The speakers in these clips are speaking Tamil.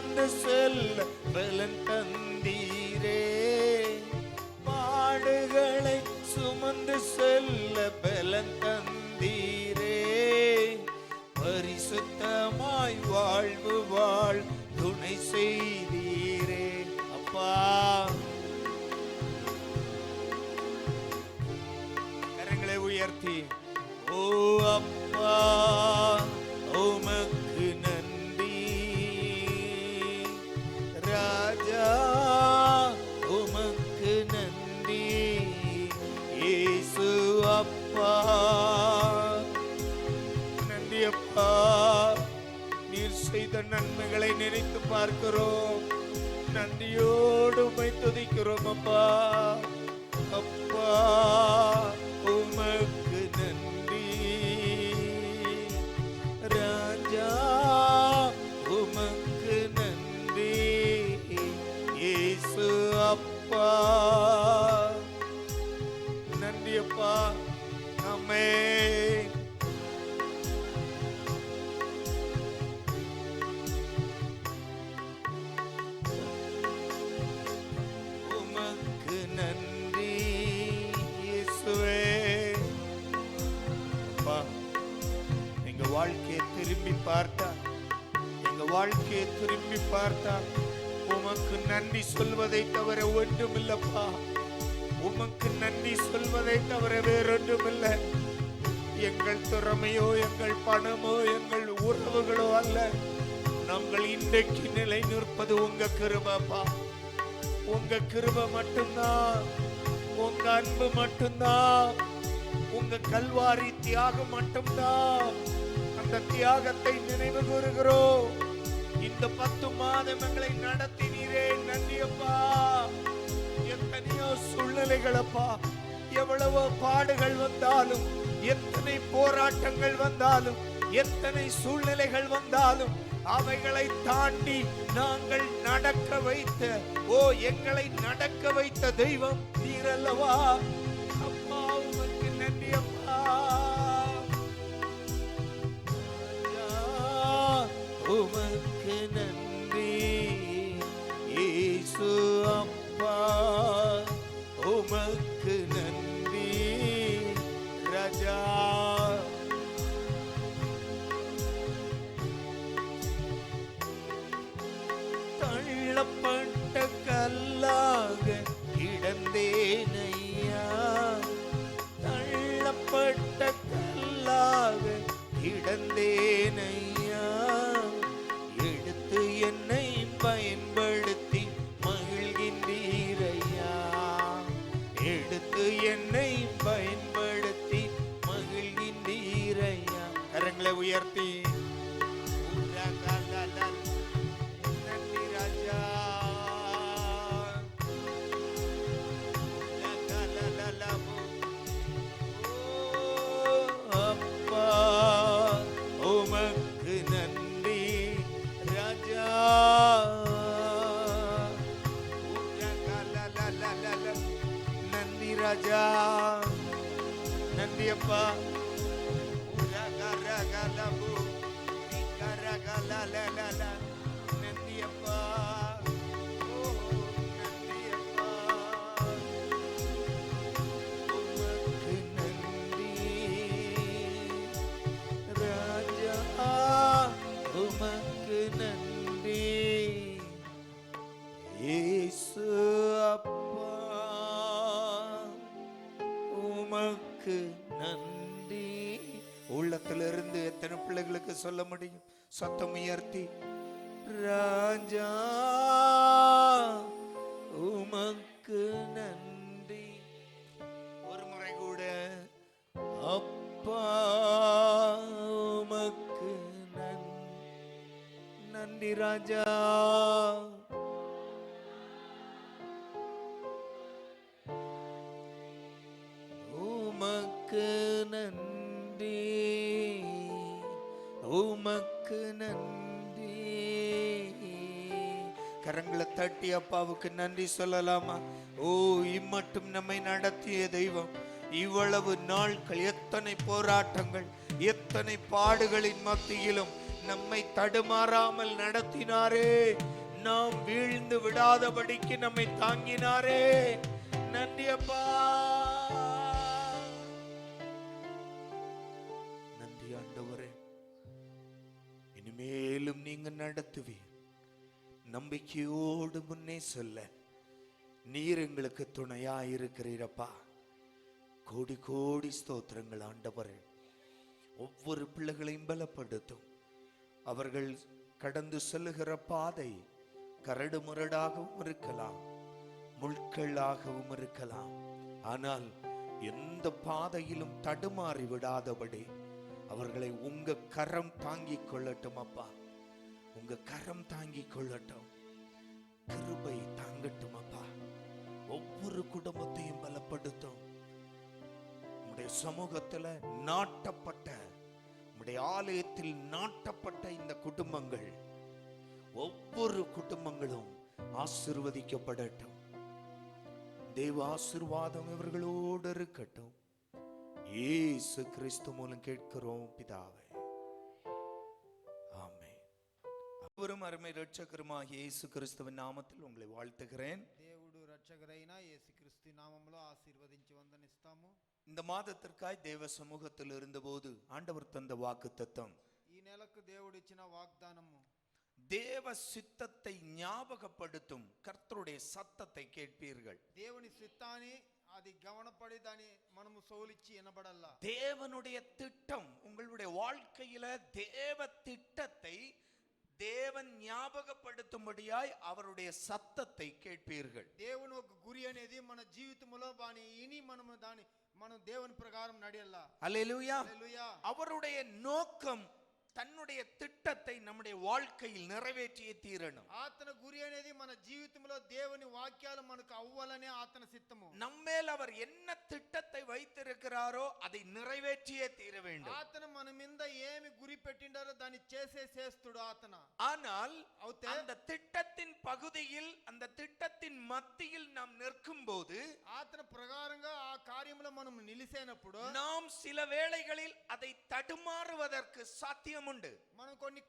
சுமந்து செல்ல பலன் தந்தீரே. பாடுகளை சுமந்து செல்ல பலன் தந்தீரே. பரிசுத்தமாய் வாழ்வு வாழ் துணை செய்தீரே. அப்பா கரங்களை உயர்த்தி ஓ அப்பா உமக்கு நன்றி. ராஜா உமக்கு நன்றி. இயேசு அப்பா நன்றி அப்பா. நீர் செய்த நன்மைகளை நினைத்து பார்க்கிறோம். நன்றியோடு உம்மை துதிக்கிறோம் அப்பா. அப்பா உமக்கு நன்றி. ராஜா உமக்கு நன்றி. இயேசு அப்பா நன்றி அப்பா. ஆமென். உமக்கு நன்றி இயேசுவே. அப்பா எங்க வாழ்க்கையை திரும்பி பார்த்தா, எங்க வாழ்க்கையை திரும்பி பார்த்தா உமக்கு நன்றி சொல்வதை தவிர ஒன்றுமில்லப்பா. உமக்கு நன்றி சொல்வதை தவிர வேறொன்றுமில்லை. எங்கள் திறமையோ எங்கள் பணமோ எங்கள் உறவுகளோ அல்ல. நாங்கள் இன்றைக்கு நிலை நிற்பது உங்க கிருபைப்பா. உங்க கிருபை மட்டும்தான். உங்க அன்பு மட்டும்தான். உங்க கல்வாரி தியாகம் மட்டும்தான். அந்த தியாகத்தை நினைவு கூறுகிறோம். இந்த 10 மாதம் எங்களை நடத்தினீரே. நன்றி அப்பா. எத்தனையோ சூழ்நிலைகள் அப்பா, எவ்வளவோ பாடுகள் வந்தாலும், எத்தனை போராட்டங்கள் வந்தாலும், எத்தனை சூழ்நிலைகள் வந்தாலும் அவைகளை தாண்டி நாங்கள் நடக்க வைத்த எங்களை நடக்க வைத்த தெய்வம் நீர் அல்லவா. அப்பா உமக்கு நன்றி அப்பா. உமக்கு நன்றி இயேசு அப்பா. உமக்கு நன்றி ராஜா. தள்ளப்பட்ட கல்லாக கிடந்தேனையா. தள்ளப்பட்ட கல்லாக கிடந்தேனையா. எடுத்து என்னை பயன்படுத்தி மகிழ்கின்றீரையா. எடுத்து என்னை பயன்படுத்தி மகிழ்கின்றீரையா. கரங்களை உயர்த்தி நன்றி ராஜா. அப்பா உமக்கு நன்றி ராஜா. நன்றி ராஜா. நன்றி அப்பா. நன்றி அப்பா. நன்றி அப்பா. உமக்கு நன்றி ராஜா. உமக்கு நன்றி இயேசு அப்பா. உமக்கு நன்றி. உள்ளத்திலிருந்து எத்தனை பிள்ளைகளுக்கு சொல்ல முடியும்? சத்தம் உயர்த்தி ராஜா உமக்கு நன்றி. ஒரு முறை கூட அப்பா உமக்கு நன்றி ராஜா. உமக்கு நன்றி. உமக்கு நன்றி. கரங்களை தட்டி அப்பாவுக்கு நன்றி சொல்லலாமா? இம்மட்டும் நம்மை நடத்திய தெய்வம், இவ்வளவு நாட்கள் எத்தனை போராட்டங்கள், எத்தனை பாடுகளின் மத்தியிலும் நம்மை தடுமாறாமல் நடத்தினாரே, நாம் வீழ்ந்து விடாதபடிக்கு நம்மை தாங்கினாரே. நன்றி அப்பா, நன்றி ஆண்டவரே. இனிமேலும் நீங்க நடத்துவீர். நம்பிக்கையோடு முன்னே சொல்ல நீர் எங்களுக்கு துணையா இருக்கிறீரப்பா. கோடி கோடி ஸ்தோத்திரங்கள் ஆண்டவரே. ஒவ்வொரு பிள்ளைகளையும் பலப்படுத்தும். அவர்கள் கடந்து செல்லுகிற பாதை கரடு முரடாகவும் இருக்கலாம், முட்களாகவும் இருக்கலாம். ஆனால் எந்த பாதையிலும் தடுமாறி விடாதபடி அவர்களை உங்க கரம் தாங்கிக் கொள்ளட்டும் அப்பா. உங்க கரம் தாங்கிக் கொள்ளட்டும். கிருபை தாங்கட்டும் அப்பா. ஒவ்வொரு குடும்பத்தையும் பலப்படுத்தும். உம்முடைய சமூகத்துல நாட்டப்பட்ட, உம்முடைய ஆலயத்தில் நாட்டப்பட்ட இந்த குடும்பங்கள், ஒவ்வொரு குடும்பங்களும் ஆசீர்வதிக்கப்படட்டும். தேவ ஆசீர்வாதம் இவர்களோடு இருக்கட்டும். இயேசு கிறிஸ்து மூலம் கேட்கிறோம் பிதாவே, ஆமென். அவரும் அருமை இரட்சகருமாகிய இயேசு கிறிஸ்துவின் நாமத்தில் உங்களை வாழ்த்துகிறேன். దేవుడు రక్షకుడైన యేసుక్రీస్తు నామములో ఆశీర్వదించి వందనిస్తాము. இந்த மாதத்திற்காய் தேவ சமூகத்தில் இருந்தபோது ஆண்டவர் தந்த வாக்குத்தத்தம், ఈ నెలకు దేవుడు ఇచ్చిన వాగ్దానము, தேவ சித்தத்தை ஞாபகப்படுத்தும் கர்த்தருடைய சத்தத்தை கேட்பீர்கள். దేవుని చిత్తాన్ని అది గమనపడి దాని మనము సౌలిచ్చి వినబడల్లా. தேவனுடைய திட்டம் உங்களுடைய வாழ்க்கையில, தேவ திட்டத்தை தேவன் ஞாபகப்படுத்தும்படியாய் அவருடைய சத்தத்தை கேட்பீர்கள். దేవుని ఒక గురి అనేది మన జీవితంలో బాని ఇని మనము దాని మనం దేవుని ప్రకారం నడియల్లా. அல்லேலூயா. హల్లెలూయా. அவருடைய நோக்கம் தன்னுடைய திட்டத்தை நம்முடைய வாழ்க்கையில் நிறைவேற்றியே தீரணும். ఆతన గురి అనేది మన జీవితంలో దేవుని వాక్యాలు మనకు అవ్వాలనే ఆతన చిత్తము. நம்மேல் அவர் என்ன திட்டத்தை வைத்திருக்கிறாரோ அதை நிறைவேற்றியே தீர வேண்டும். ఆతన మన మీద ఏమి గురి పెట్టిండారో దాన్ని చేస్తుడు ఆతన. ஆனால் அந்த திட்டத்தின் பகுதியில், அந்த திட்டத்தின் மத்தியில் நாம் நிற்கும் போது, ఆతన ప్రకారంగా ఆ కార్యంలో మనం నిలిసేనప్పుడు நாம் சில வேளைகளில் அதை தடுமாறுவதற்கு சாத்தியம் உண்டு. మనం కొన్ని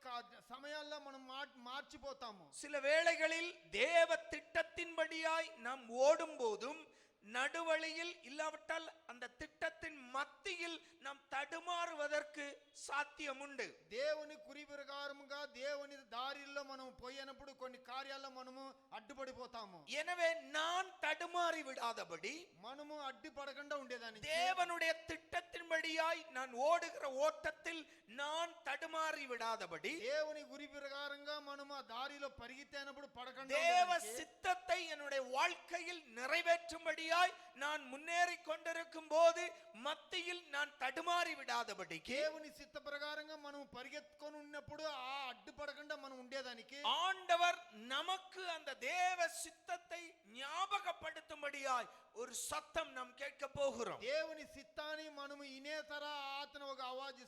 సమయాల్లో మనం మార్చిపోతాము. சில வேளைகளில் தேவ திட்டத்தின்படியாய் நாம் ஓடும் போதும், நடுவழியில் இல்லாவிட்டால் அந்த திட்டத்தின் மத்தியில் நாம் தடுமாறுவதற்கு சாத்தியம் உண்டு. దేవుని కురి ప్రకారముగా దేవుని దారిలో మనం పోయినప్పుడు కొన్ని కార్యాల్లో మనము అడ్డుపడిపోతాము. எனவே நான் தடுமாறி விடாதபடி, మనము అడ్డుపడకుండా ఉండేదానికి, தேவனுடைய திட்டத்தின்படியாய் நான் ஓடுகிற ஓட்டத்தில் நான் தடுமாறி விடாதபடி, దేవుని గురి ప్రకారంగా మనము ఆ దారిలో పరిగెత్తేనప్పుడు పడకుండా, தேவ சித்தத்தை என்னுடைய வாழ்க்கையில் நிறைவேற்றும்படியாய் நான் முன்னேறி கொண்டிருக்கும் போது மத்தியில் நான் தடுமாறி விடாதபடிக்கு, దేవుని చిత్త ప్రకారంగా మనం పరిగెత్తుకొని ఉన్నప్పుడు ఆ అడ్డుపడకుండా మనం ఉండేదానికి ஆண்டவர் நமக்கு அந்த தேவ சித்தத்தை ஞாபகப்படுத்தும்படியாய் ஒரு சத்தம் நாம் கேட்க போகிறோம். దేవుని చిత్తాన్ని మనము ఇనేతర ఆతన ఒక ఆవాజ్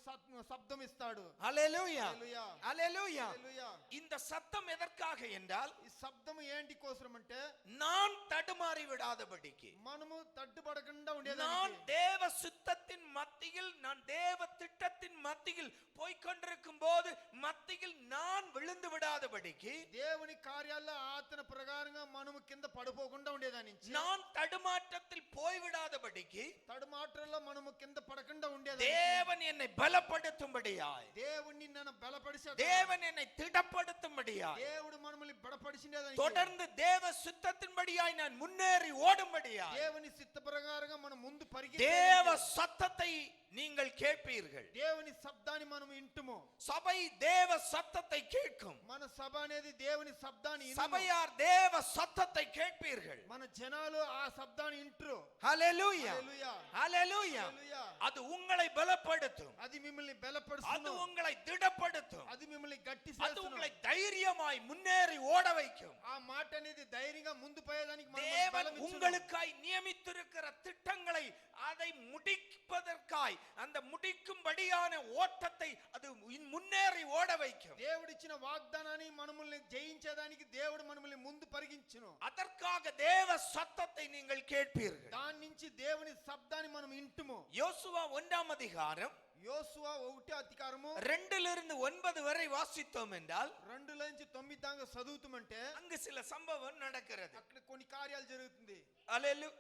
శబ్దం ఇస్తాడు. హల్లెలూయా, హల్లెలూయా, హల్లెలూయా. హల్లెలూయా. இந்த சத்தம் எதற்காக என்றால், ఈ శబ్దం ఏంటి కోసం అంటే, நான் தடுமாறி விடாதபடிக்கு, మనము తట్టుపడకుండా நான் ఉండేదానికి, தேவ சித்தத்தின் மத்தியில், நான் தேவ திட்டத்தின் மத்தியில் போய்கொண்டிருக்கும் போது மத்தியில் நான் விழுந்து விடாதபடிக்கு, దేవుని కార్యాల్లో ఆతన ప్రకారంగా మనము కింద పడిపోకుండా ఉండేదానికి, நான் தடுமாற்றத்தில் போய்விடாதபடிக்கு, తడుమాటల్లో మనము కింద పడకుండా ఉండేదానికి, தேவன் என்னை பலப்படுத்தும்படியாய், దేవుణ్ణి నన్ను బలపరిచే, தேவன் என்னை திடப்படுத்தும்படியாய், దేవుడు మనల్ని బలపరిచిండేదానికి, தொடர்ந்து தேவ சித்தத்தின்படியாய் நான் முன்னேறி ஓடும்படியாய், దేవుని చిత్త ప్రకారంగా మనం ముందు தேவ சத்தத்தை நீங்கள் கேட்பீர்கள். దేవుని శబ్దాన్ని మనం ఇంటుము. சபை தேவ சத்தத்தை கேட்கும். మన సభ అనేది దేవుని శబ్దాన్ని ఇనుము. சபையார் தேவ சத்தத்தை கேட்பீர்கள். మన జనాలు ఆ శబ్దాన్ని ఇంటురు. ஹல்லேலூயா, హల్లెలూయా, ஹல்லேலూயா. హల్లెలూయా. அது உங்களை பலப்படுத்தும், అది మిమ్మల్ని அது బలపరుస్తుంది, உங்களை திடப்படுத்தும், అది మిమ్మల్ని గట్టి அது చేస్తుంది. உங்களை தைரியமாய் முன்னேறி ஓட வைக்கும். ఆ మాట అనేది ధైర్యంగా ముందు పోయేదానికి మనల్ని தேவன் బలమిచ్చును. உங்களுக்காய் நியமித்திருக்கிற திட்டங்களை அதை முடிப்பதற்காய், அந்த முடிக்கும்படியான ஓட்டத்தை அது முன்னேறி ஓட வைக்கும். దేవుడిచ్చిన వాగ్దానాన్ని మనల్ని జయించేదానికి దేవుడు మనల్ని ముందు పరిగించును. அதற்காக தேவ சத்தத்தை நீங்கள் கேட்பீர்கள். దాని నుంచి దేవుని శబ్దాన్ని మనం ఇంటుము. யோசுவா 1ஆம் அதிகாரம் యోసువా 1 అధికారము 2-9 வரை வாசித்தோம் என்றால் 2-9 దాకా చదువుతామంటే அங்கு சில சம்பவம் நடக்கிறது. అక్కడ కొన్ని కార్యాలు జరుగుతుంది. அல்லேலூயா.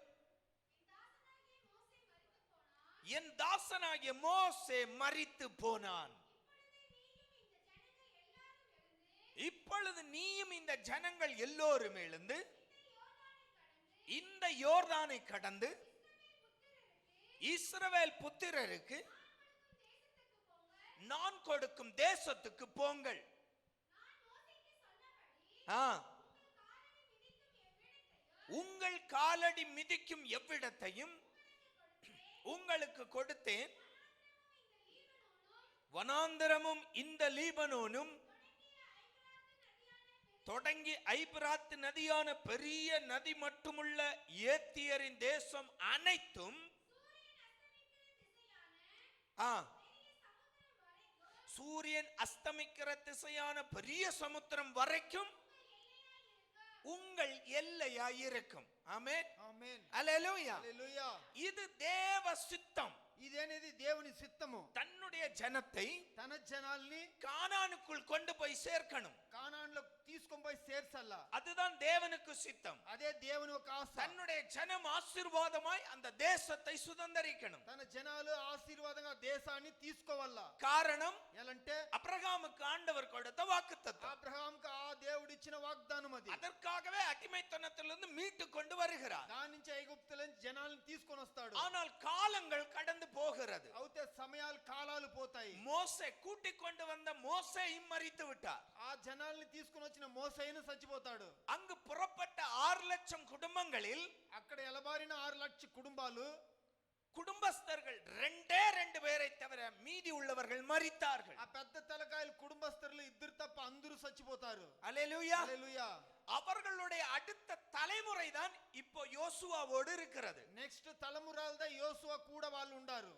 என் தாசனாகிய மோசே மரித்து போனான். இப்பொழுது நீயும் இந்த ஜனங்கள் எல்லோரும் எழுந்து இந்த யோர்தானை கடந்து இஸ்ரவேல் புத்திரருக்கு நான் கொடுக்கும் தேசத்துக்கு போங்கள். உங்கள் காலடி மிதிக்கும் எவ்விடத்தையும் உங்களுக்கு கொடுத்தேன். வனாந்தரமும் இந்த லீபனோனும் தொடங்கி ஐபிராத் நதியான பெரிய நதி மட்டுமுள்ள ஏத்தியரின் தேசம் அனைத்தும் சூரியன் அஸ்தமிக்கிற திசையான பெரிய சமுத்திரம் வரைக்கும் உங்கள் எல்லையாயிருக்கும். ஆமென் ஆமென். அல்லேலூயா. హల్లెలూయా. இது தேவ சித்தம். ఇదేనేది దేవుని సిత్తము. தன்னுடைய ஜனத்தை తన జనాల్ని கானானுக்குள் கொண்டு போய் சேர்க்கணும். కానానులో తీసుకొని పోయి చేర్చాల. அதுதான் தேவனுக்கு சித்தம். అదే దేవుని యొక్క ఆశ. தன்னுடைய ஜனம் ஆசீர்வாதமாய் அந்த தேசத்தை சுதந்தரிக்கணும். తన జనాలు ఆశీర్వాదంగా దేశాన్ని తీసుకోవాల. காரணம் ఎలంటే அபிரகாமுக்கு ஆண்டவர் கொடுத்த வாக்குத்தத்தம். అబ్రహాముకు ఆ దేవుడు ఇచ్చిన వాగ్దానం అది. அதற்காகவே அடிமைத்தனத்திலிருந்து மீட்டு கொண்டு வருகிறார். దాని నుంచి ఐగుప్తుల నుంచి జనాలను తీసుకొని వస్తాడు. ஆனால் காலங்கள் கடந்து போகிறது. అవుతే సమయాలు కాలాలు పోతాయి. மோசே கூட்டிக் கொண்டு வந்த மோசேயும் மரித்து விட்டார். ఆ జనాల్ని తీసుకొని వచ్చిన మోసేయును చచ్చిపోతాడు. அங்கு புறப்பட்ட 6 லட்சம் குடும்பங்களில் అక్కడ ఎలబారిన 6 లక్షల కుటుంబాలు குடும்பஸ்தர்கள் 2 பேரை தவிர மீதி உள்ளவர்கள் மரித்தார்கள். ఆ పెద్ద తలకాయలు కుటుంబస్తులు ఇద్దరు తప్ప అందరూ చచ్చిపోతారు. அல்லேலூயா. హల్లెలూయా. அவர்களுடைய அடுத்த தலைமுறை தான் இப்போ யோசுவாவோடு இருக்கிறது. నెక్స్ట్ తలమురాలదా యోసువా కూడా వాళ్ళు ఉండారు.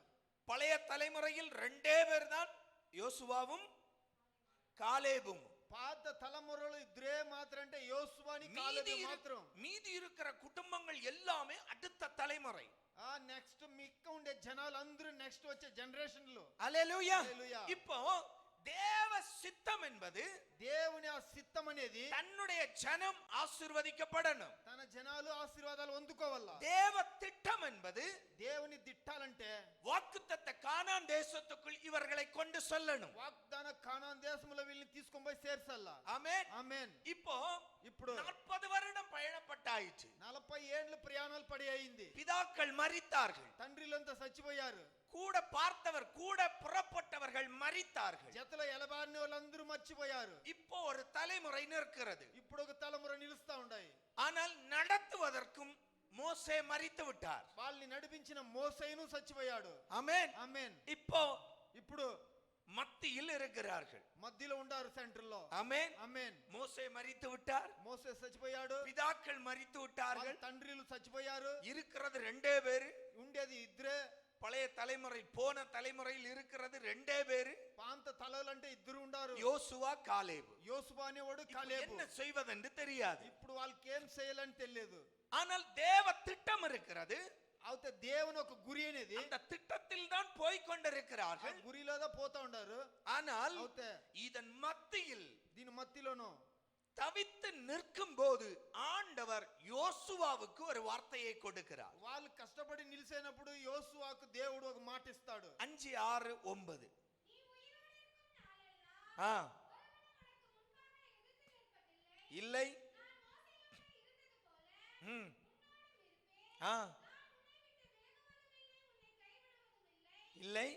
பழைய தலைமுறையில் 2 பேர் தான் யோசுவாவும் காலேபும். పాత తలమురలు ఇద్దరే మాత్రం అంటే యోసువాని కాలేబు మాత్రం. மீதி இருக்கிற குடும்பங்கள் எல்லாமே அடுத்த தலைமுறை. ఆ నెక్స్ట్ మిక్క ఉండే జనాలు అందరూ నెక్స్ట్ వచ్చే జనరేషన్లు. அல்லேலூயா. హల్లెలూయా. இப்போ தேவ சித்தம் என்பது దేవుని ఆ సిద్ధం అనేది தன்னுடைய ஜனம் ஆசீர்வதிக்கப்படணும். తన జనాలు ఆశీర్వాదాలు అందుకోవాల. தேவ திட்டம் என்பது దేవుని దిట్టాలంటే வாக்குத்தத்த கானான் தேசத்துக்குள் இவர்களை கொண்டு செல்லணும். వాగ్దాన కానాన్ దేశములో వీళ్ళని తీసుకొని పోయి చేర్చాల. ஆமென். ఆమేన్. இப்போ 40 வருடம் பயணப்பட்டாயிற்று. 40 ఏళ్ళు ప్రయాణాలు పడి అయింది. பிதாக்கள் மரித்தார்கள். తండ్రిలంతా చచ్చిపోయారు. கூட பார்த்தவர் கூட புறப்பட்டவர்கள் மரித்தார்கள். జతలో ఎలబారిన వాళ్ళందరూ మర్చిపోయారు. இப்போ ஒரு தலைமுறை நிற்கிறது. ఇప్పుడు ఒక తలముర నిలుస్తా ఉన్నాయి. ஆனால் நடத்துவதற்கும் மோசே மரித்து விட்டார். వాళ్ళని నడిపించిన మోసేయును చచ్చిపోయాడు. ஆமென். ఆమేన్. ఇప్పుడు மத்தியில் இருக்கிறார்கள். మధ్యలో ఉండారు సెంటర్ లో. ஆமென். ఆమేన్. மோசே மரித்து விட்டார். మోసే చచ్చిపోయాడు. பிதாக்கள் மரித்து விட்டார்கள். తండ్రిలు చచ్చిపోయారు. இருக்கிறது 2 பேர். ఉండేది ఇద్దరే. பழைய தலைமுறை போன தலைமுறையில் இருக்கிறது 2 பேர். పాంత తలలు అంటే ఇద్దరు ఉండారు. யோசுவா காலேபு. యోసువా అనేవాడు కాలేబు. என்ன செய்வதென்று தெரியாது. ఇప్పుడు వాళ్ళకి ఏం చేయాలని తెలియదు. ஆனால் தேவ திட்டம் இருக்கிறது. అవుతే దేవుని ఒక గురి అనేది அந்த திட்டத்தில் தான் போய் கொண்டிருக்கிறார்கள். గురిలోదా పోతా ఉండారు. ஆனால் అవుతే இதன் மத்தியில் దీని మధ్యలోనూ தவித்து நிற்கும் போது ஆண்டவர் யோசுவாவுக்கு ஒரு வார்த்தையை கொடுக்கிறார். వాళ్ళు కష్టపడి నిలిసేనప్పుడు యోసువాకు దేవుడు ఒక మాట ఇస్తాడు. 5, 6, 9. இல்லை. இல்லை.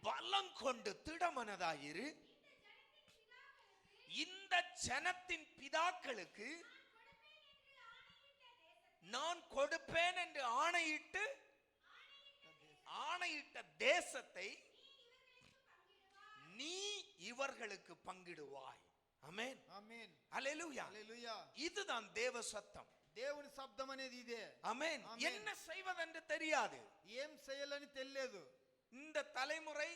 பலம் கொண்டு திடமனதாயிரு. இந்த ஜனத்தின் பிதாக்களுக்கு நான் கொடுப்பேன் என்று ஆணையிட்ட தேசத்தை நீ இவர்களுக்கு பங்கிடுவாய். ஆமென். ఆమేన్. ஹல்லேலூயா. హల్లెలూయా. இதுதான் தேவ சத்தம். దేవుని శబ్దం అనేది ఇదే. ஆமென். என்ன செய்வதென்று தெரியாது. ఏం చేయాలని తెలియదు. இந்த தலைமுறை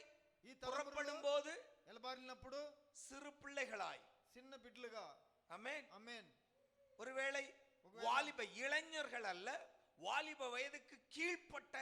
ఈ புறப்படும் போது ఎలబారినప్పుడు சிறு பிள்ளைகளாய் చిన్న బిడ్డలుగా. ஆமென். ఆమేన్. ஒருவேளை வாலிப இளைஞர்கள் அல்ல, வாலிப வயதுக்கு கீழ்ப்பட்ட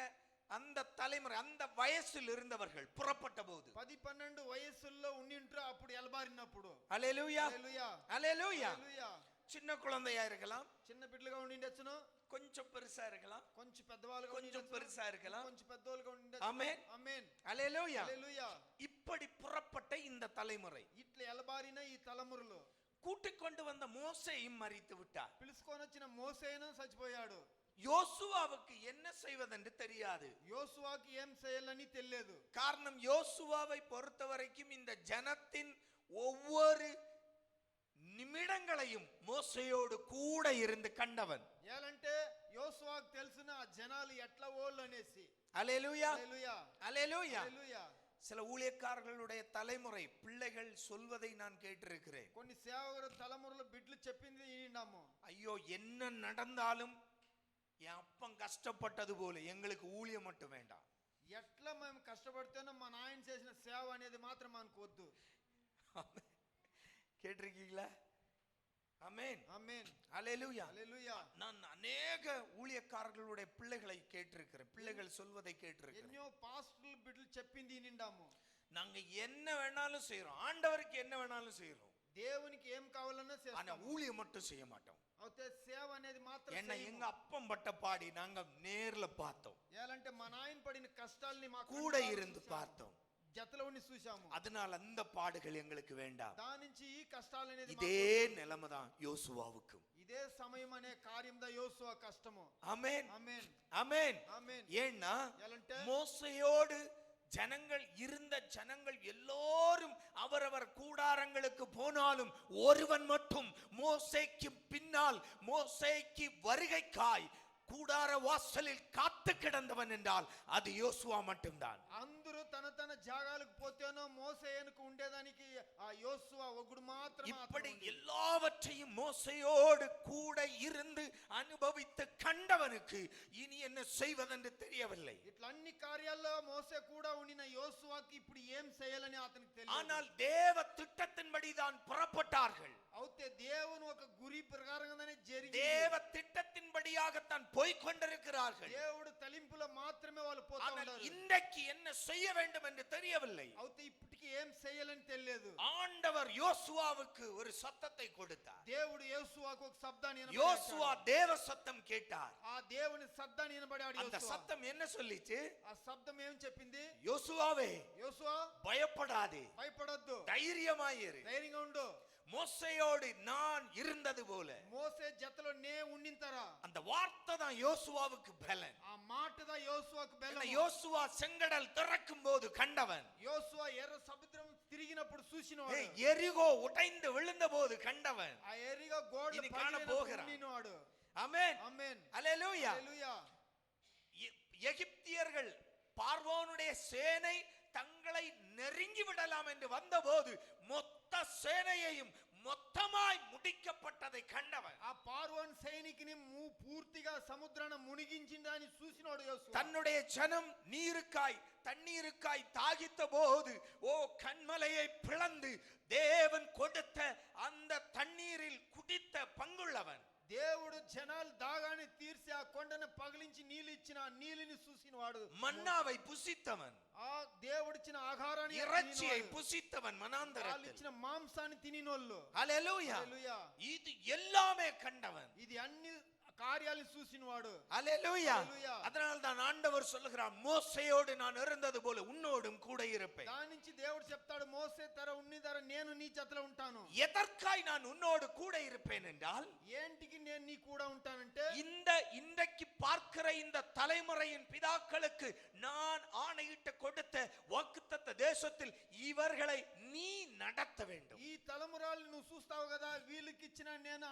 அந்த தலைமுறை அந்த வயசில் இருந்தவர்கள் புறப்பட்ட போது 10-12 వయస్సుల్లో ఉండింట్రు అప్పుడు ఎలబారినప్పుడు அல்லேலூயா హల్లెలూయా அல்லேலூயா హల్లెలూయా சின்ன குழந்தையா இருக்கலாம், చిన్న బిడ్డలుగా ఉండిండొచ్చును, கொஞ்சம் பெருசா இருக்கலாம், కొంచెం పెద్దవాళ్ళుగా கொஞ்சம் ఉండిండొచ్చు, பெருசா இருக்கலாம். కొంచెం పెద్దవాళ్ళుగా ఉండిండొచ్చు. ஆமென் ఆమేన్ அல்லேலூயா. హల్లెలూయా. இப்படி புறப்பட்ட இந்த தலைமுறை ఇట్లా ఎలబారిన ఈ తలమురులు கூட்டிக் கொண்டு வந்த மோசேயும் மரித்து விட்டார். పిలుచుకొని వచ్చిన మోసేను చచ్చిపోయాడు. யோசுவாவுக்கு என்ன செய்வதென்று தெரியாது. యోసువాకి ఏం చేయాలని తెలియదు. காரணம் யோசுவாவை பொறுத்தவரைக்கும் இந்த ஜனத்தின் ஒவ்வொரு நிமிடங்களையும் மோசையோடு கூட இருந்து கண்டவன். ఏలంటే యోసువాకు తెలుసున ఆ జనాలు ఎట్లా ఓళ్ళు అనేసి. அல்லேலூயா హల్లెలూయా அல்லேலூயா. హల్లెలూయా. சில ஊழியக்காரர்களுடைய தலைமுறை பிள்ளைகள் சொல்வதை நான் கேட்டிருக்கிறேன். కొన్ని సేవకుల తలమురులు బిడ్డలు చెప్పింది విన్నాము. ஐயோ என்ன நடந்தாலும் என் அப்பன் கஷ்டப்பட்டது போல எங்களுக்கு ஊழியம் மட்டும் வேண்டாம். ఎట్లా మేము కష్టపడితేనో మా నాయన చేసిన సేవ అనేది మాత్రం మనకు వద్దు. கேட்டிருக்கீங்களா? ஆமென் ఆమేన్ அல்லேலூயா. హల్లెలూయా. நான் அநேக ஊழியக்காரர்களுடைய பிள்ளைகளை கேட்டிருக்கிறேன், பிள்ளைகள் சொல்வதை கேட்டிருக்கிறேன். ఎన్నో పాస్టర్లు బిడ్డలు చెప్పింది విన్నాము. நாங்க என்ன வேணாலும் செய்யறோம், ஆண்டவருக்கு என்ன வேணாலும் செய்யறோம், దేవునికి ఏం కావాలన్నా ஆனா చేస్తాము. ஊழியம் மட்டும் செய்ய மாட்டோம். అయితే సేవ అనేది మాత్రం என்ன చేయము. எங்க அப்பம் பட்ட பாடி நாங்க நேர்ல பார்த்தோம், ఏలంటే మా నాయన పడిన కష్టాల్ని మా கூட కళ్ళారా இருந்து చూశాము. பார்த்தோம். జతలో ఉండి చూశాము. அதனால அந்த பாடுகள் எங்களுக்கு வேண்டாம். దాని నుంచి ఈ కష్టాలు అనేది இதே நிலைமை தான் யோசுவாவுக்கும். ఇదే సమయం అనే కార్యం దా యోసువ కష్టము. ஆமென் ఆమేన్ ஆமென். ఆమేన్. ஏன்னா ఎలంటే மோசையோடு ஜனங்கள் இருந்த ஜனங்கள் எல்லோரும் அவரவர் கூடாரங்களுக்கு போனாலும் ஒருவன் மட்டும் மோசேக்கு பின்னால் மோசேக்கு வருகைக்காய் கூடார வாசலில் காத்து கிடந்தவன் என்றால் அது யோசுவா மட்டும்தான். అందరూ తన తన జాగాలకు పోతేనో మోసేయనుకు ఉండేదానికి ఆ యోసువ ఒగుడు మాత్రమే இப்படி అతను. எல்லாவற்றையும் மோசையோடு கூட இருந்து அனுபவித்து கண்டவனுக்கு இனி என்ன செய்வதென்று தெரியவில்லை. ఇట్లా అన్ని కార్యాల్లో మోసే కూడా ఉండిన యోసువాకి ఇప్పుడు ఏం చేయాలని అతనికి తెలియదు. ஆனால் தேவ திட்டத்தின்படி தான் புறப்பட்டார்கள். అయితే దేవుని ఒక గురి ప్రకారంగానే జరిగింది. தேவ திட்டத்தின்படியாகத்தான் போய்க் கொண்டிருக்கிறார்கள். దేవుడు తలింపులో మాత్రమే వాళ్ళు పోతా ஆனால் ఉన్నారు. இன்றைக்கு என்ன செய்ய வேண்டும் என்று தெரியவில்லை. అయితే ఇప్పటికి ఏం చేయాలని తెలియదు. ஆண்டவர் யோசுவாவுக்கு ஒரு சத்தத்தை கொடுத்தார். దేవుడు యోసువాకు ఒక శబ్దాన్ని யோசுவா தேவ சத்தம் கேட்டார். ఆ దేవుని శబ్దాన్ని వినబడాడు அந்த యోసువ. சத்தம் என்ன சொல்லிச்சு? ఆ శబ్దం ఏం చెప్పింది? யோசுவாவே యోసువా பயப்படாதே, భయపడొద్దు, தைரியமாயிரு, ధైర్యంగా ఉండు. மோசையோடு நான் இருந்தது போல. మోసే జతలో నే ఉండింతరా. அந்த வார்த்தை தான் யோசுவாவுக்கு பலன். ఆ మాటదా యోసువాకు బలం. யோசுவா செங்கடல் திறக்கும் போது கண்டவன், యోసువా ఎర్ర సముద్రం తిరిగినప్పుడు చూసినవాడు. எரிகோ உடைந்து விழுந்த போது கண்டவன். ఆ ఎర్రగా గోడలు ఇని కానబోகிறான். పగిలినవాడు. ஆமென் ఆమేన్ அல்லேலூயா. హల్లెలూయా. எகிப்தியர்கள் பார்வோனுடைய சேனை தங்களை நெருங்கி விடலாம் என்று வந்தபோது மொத்த சேனையையும் மொத்தமாய் முடிக்கப்பட்டதை கண்டவன். ఆ పార్వోన్ సైనికుని పూర్తిగా సముద్రాన్ని మునిగించిందని చూసినోడు యోసువ. தன்னுடைய ஜனம் நீருக்காய் தண்ணீருக்காய் தாகித்த போது கண்மலையை பிளந்து தேவன் கொடுத்த அந்த தண்ணீரில் குடித்த பங்குள்ளவன். దేవుడు జనాలు దాగాన్ని తీర్చి ఆ కొండను పగిలించి నీళ్ళు ఇచ్చిన నీళ్ళని చూసినవాడు. மன்னாவை புசித்தவன், ఆ దేవుడిచ్చిన ఆహారాన్ని இறைச்சியை புசித்தவன் மனாந்தரத்தில். ఇచ్చిన మాంసాన్ని తినినోళ్ళు. அல்லேலூயா. హల్లెలూయా. இது எல்லாமே கண்டவன். ఇది అన్ని కార్యాలను చూసినవాడు. அல்லேலூயா. హల్లెలూయా. அதனால் தான் ஆண்டவர் சொல்லுகிறார், மோசேயோடு நான் இருந்தது போல உன்னோடும் கூட இருப்பேன். దాని నుంచి దేవుడు చెప్తాడు, మోసే తర ఉన్ని తర నేను నీ జతలో ఉంటాను. எதற்காய் நான் உன்னோடு கூட இருப்பேன் என்றால், ఏంటికి నేను నీ కూడా ఉంటానంటే, இன்றைக்கு பார்க்கிற இந்த தலைமுறையின் பிதாக்களுக்கு நான் ஆணையிட்டு கொடுத்த வாக்குத்தத்த தேசத்தில் இவர்களை நீ நடத்த வேண்டும். ఈ తలమురాలు నువ్వు చూస్తావు కదా, వీళ్ళకి ఇచ్చిన నేను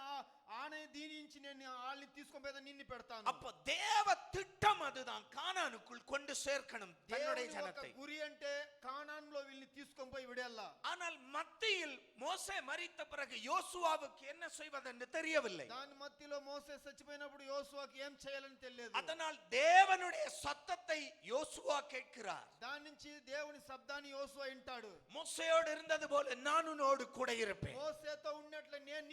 ఆనే దీని నుంచి నేను వాళ్ళని తీసుకొని నిన్ను పెడతాను. அப்ப தேவ திட்டம் அதுதான், கானானுக்குள் கொண்டு சேர்க்கணும் தன்னுடைய ஜனத்தை. గురి అంటే కానాన్లో వీళ్ళని తీసుకొని పోయి విడేయాలా. ஆனால் மத்தியில் மோசே மரித்த பிறகு யோசுவாவுக்கு என்ன செய்வதென்று தெரியவில்லை. దాని మధ్యలో మోసే చచ్చిపోయినప్పుడు యోసువాకి ఏం చేయాలని తెలియదు. அதனால் தேவனுடைய சத்தத்தை யோசுவா கேட்கிறார். దాని నుంచి దేవుని శబ్దాన్ని యోసువా వింటాడు. மோசேயோடு இருந்தது போல நான் உன்னோடு கூட இருப்பேன். మోసేతో ఉన్నట్లు నేను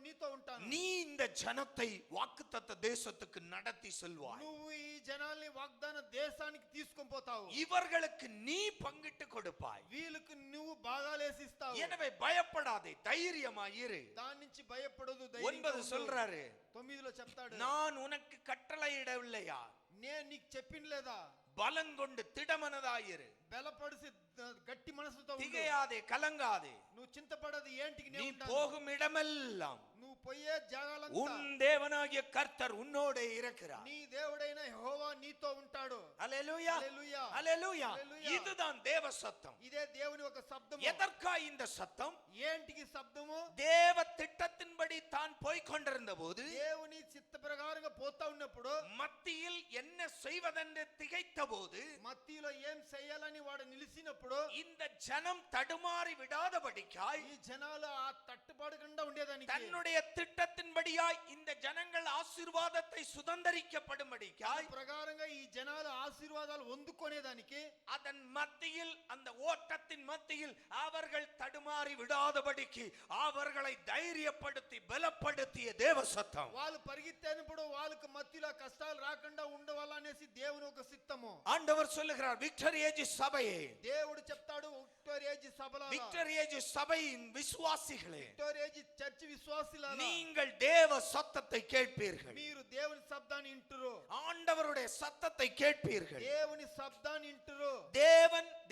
నీతో ఉంటాను. நீ இந்த ஜனத்தை வாக்குத்தத்த தேசத்துக்கு நடத்தி செல்வாய். నువ్వు ఈ జనాల్ని వాగ్దాన దేశానికి తీసుకొని పోతావు. இவர்களுக்கு நீ பங்கிட்டு கொடுப்பாய். వీళ్ళకు నువ్వు భాగాలేసిస్తావు. எனவே பயப்படாதே, தைரியமாயிரு. దాని నుంచి భయపడదు. 9 சொல்றாரு, 9లో చెప్తాడు, நான் உனக்கு கட்டளையிடவில்லையா? నేను నీకు చెప్పినలేదా? பலங்கொண்டு திடமனதாயிரு, బలపడిసి గట్టి మనసుతో ఉండు. திகையாதே, கலங்காதே. నువ్వు చింతపడదు. ఏంటికి நீ నేను ఉంటాను. போகும் இடமெல்லாம் నువ్వు పోయే జాగాలంతా உன் தேவனாகிய கர்த்தர் உன்னோடே இருக்கிறார். నీ దేవుడైన యెహోవా నీతో ఉంటాడు. அல்லேலூயா, హల్లెలూయా, அல்லேலூயா. హల్లెలూయా. இதுதான் தேவ சத்தம். ఇదే దేవుని ఒక శబ్దము. எதற்காய் இந்த சத்தம்? ఏంటికి శబ్దము? தேவ திட்டத்தின்படி தான் போய் கொண்டிருந்த போது, దేవుని చిత్త ప్రకారంగా పోతా ఉన్నప్పుడు, மத்தியில் என்ன செய்வதென்று திகைத்த போது, మత్తీలో ఏం చేయాలని వాడు నిలిచినప్పుడు, இந்த ஜனம் தடுமாறி விடாதபடிக்காய், ఈ జనాలు ఆ తట్టుపడకుండా ఉండేదానికి, தன்னுடைய திட்டத்தின்படியாய் இந்த ஜனங்கள் ஆசீர்வாதத்தை சுதந்தரிக்கப்படும்படிக்காய், ప్రకారంగా ఈ జనాలు ఆశీర్వాదాలు పొందుకునేదానికి, அதன் மத்தியில், அந்த ஓட்டத்தின் மத்தியில் அவர்கள் தடுமாறி விடாதபடிக்கு அவர்களை தைரியப்படுத்தி பலப்படுத்திய தேவ சத்தம். వాళ్ళు పరిగెత్తేనప్పుడు వాళ్ళకి మధ్యలో కష్టాలు రాకుండా ఉండవాలనేసి దేవుని ఒక సిద్ధము. ஆண்டவர் சொல்லுகிறார், விக்டரி ஏஜ் சபையே, దేవుడు చెప్తాడు, విక్టోరియేజ్ సభలో, விக்டரி ஏஜ் சபையின் விசுவாசிகளே, విక్టోరియేజ్ చర్చ్ విశ్వాసులారా, நீங்கள் தேவ சத்தத்தை கேட்பீர்கள். మీరు దేవుని శబ్దాన్ని వింటురు. ஆண்டவருடைய சத்தத்தை கேட்பீர்கள். దేవుని శబ్దాన్ని వింటురు.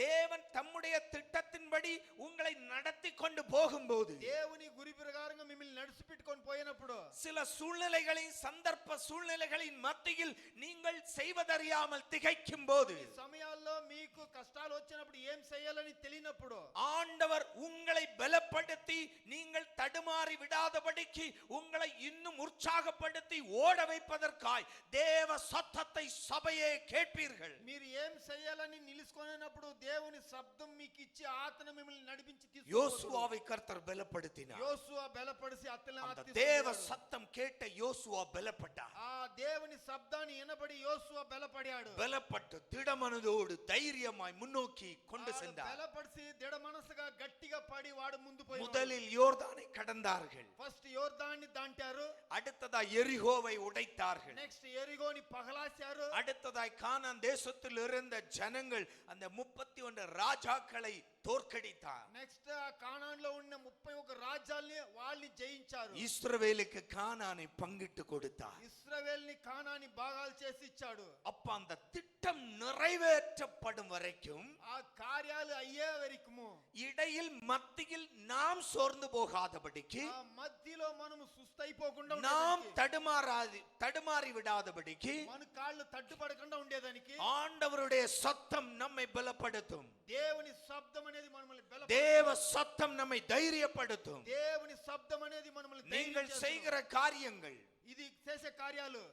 தேவன் தம்முடைய திட்டத்தின்படி உங்களை நடத்தி கொண்டு போகும்போது, దేవుని గురి ప్రకారంగా మిమ్మల్ని నడిచిపెట్టుకొని పోయినప్పుడు, சில சூழ்நிலைகளின் சந்தர்ப்ப சூழ்நிலைகளின் மத்தியில் நீங்கள் செய்வதறியாமல் திகைக்கும் போது, ఈ సమయాల్లో మీకు కష్టాలు వచ్చినప్పుడు ఏం చేయాలని తెలియనప్పుడు, ஆண்டவர் உங்களை பலப்படுத்தி நீங்கள் தடுமாறி விடாதபடிக்கு உங்களை இன்னும் உற்சாகப்படுத்தி ஓட வைப்பதற்காய் தேவ சத்தத்தை சபையே கேட்பீர்கள். మీరు ఏం చేయాలని నిలుచుకునేటప్పుడు దేవుని శబ్దం మీకు ఇచ్చి ఆతన మిమ్మల్ని నడిపించి யோசுவாவை கர்த்தர் பலப்படுத்தினார். యోసువ బలపడిసి அந்த தேவ சத்தம் கேட்ட யோசுவா பலப்பட்டார். ఆ దేవుని శబ్దాన్ని వినబడి యోసువ బలపడాడు. பலப்பட்டு திடமனதோடு தைரியமாய் முன்னோக்கி கொண்டு சென்றார். బలపడిసి దృఢ మనసుగా గట్టిగా పడి వాడు ముందు పోయి, முதலில் யோர்தானை கடந்தார்கள். ఫస్ట్ యోర్దాన్ని దాటారు. அடுத்ததாய் எரிகோவை உடைத்தார்கள். నెక్స్ట్ ఎరిగోని పగలాశారు. அடுத்ததாய் கானான் தேசத்தில் இருந்த ஜனங்கள் அந்த 31 ராஜாக்களை தோற்கடித்தார். నెక్స్ట్ ఆ కానాన్లో ఉన్న 31 రాజ్యాల్ని వాళ్ళని జయించారు. இஸ்ரவேலுக்கு கானானை பங்கிட்டு கொடுத்தார். ఇశ్రాయేల్ని కానాని భాగాలు చేసి ఇచ్చాడు. அப்ப அந்த திட்டம் நிறைவேற்றப்படும் வரைக்கும், ఆ కార్యాలు అయ్యే వరకుము, இடையில் மத்தியில் நாம் சோர்ந்து போகாதபடிக்கு, ఆ మధ్యలో మనము సుస్తైపోకుండా நாம் ఉండేదానికి, தடுமாறி விடாதபடிக்கு మన కాళ్ళు తట్టుపడకుండా ఉండేదానికి ஆண்டவருடைய சத்தம் நம்மை பலப்படுத்தும். దేవుని శబ్దం అనేది మనల్ని தேவ சத்தம் நம்மை தைரியப்படுத்தும். దేవుని శబ్దం అనేది మనల్ని நீங்கள் செய்கிற காரியங்கள், ఇది చేసే కార్యాలు,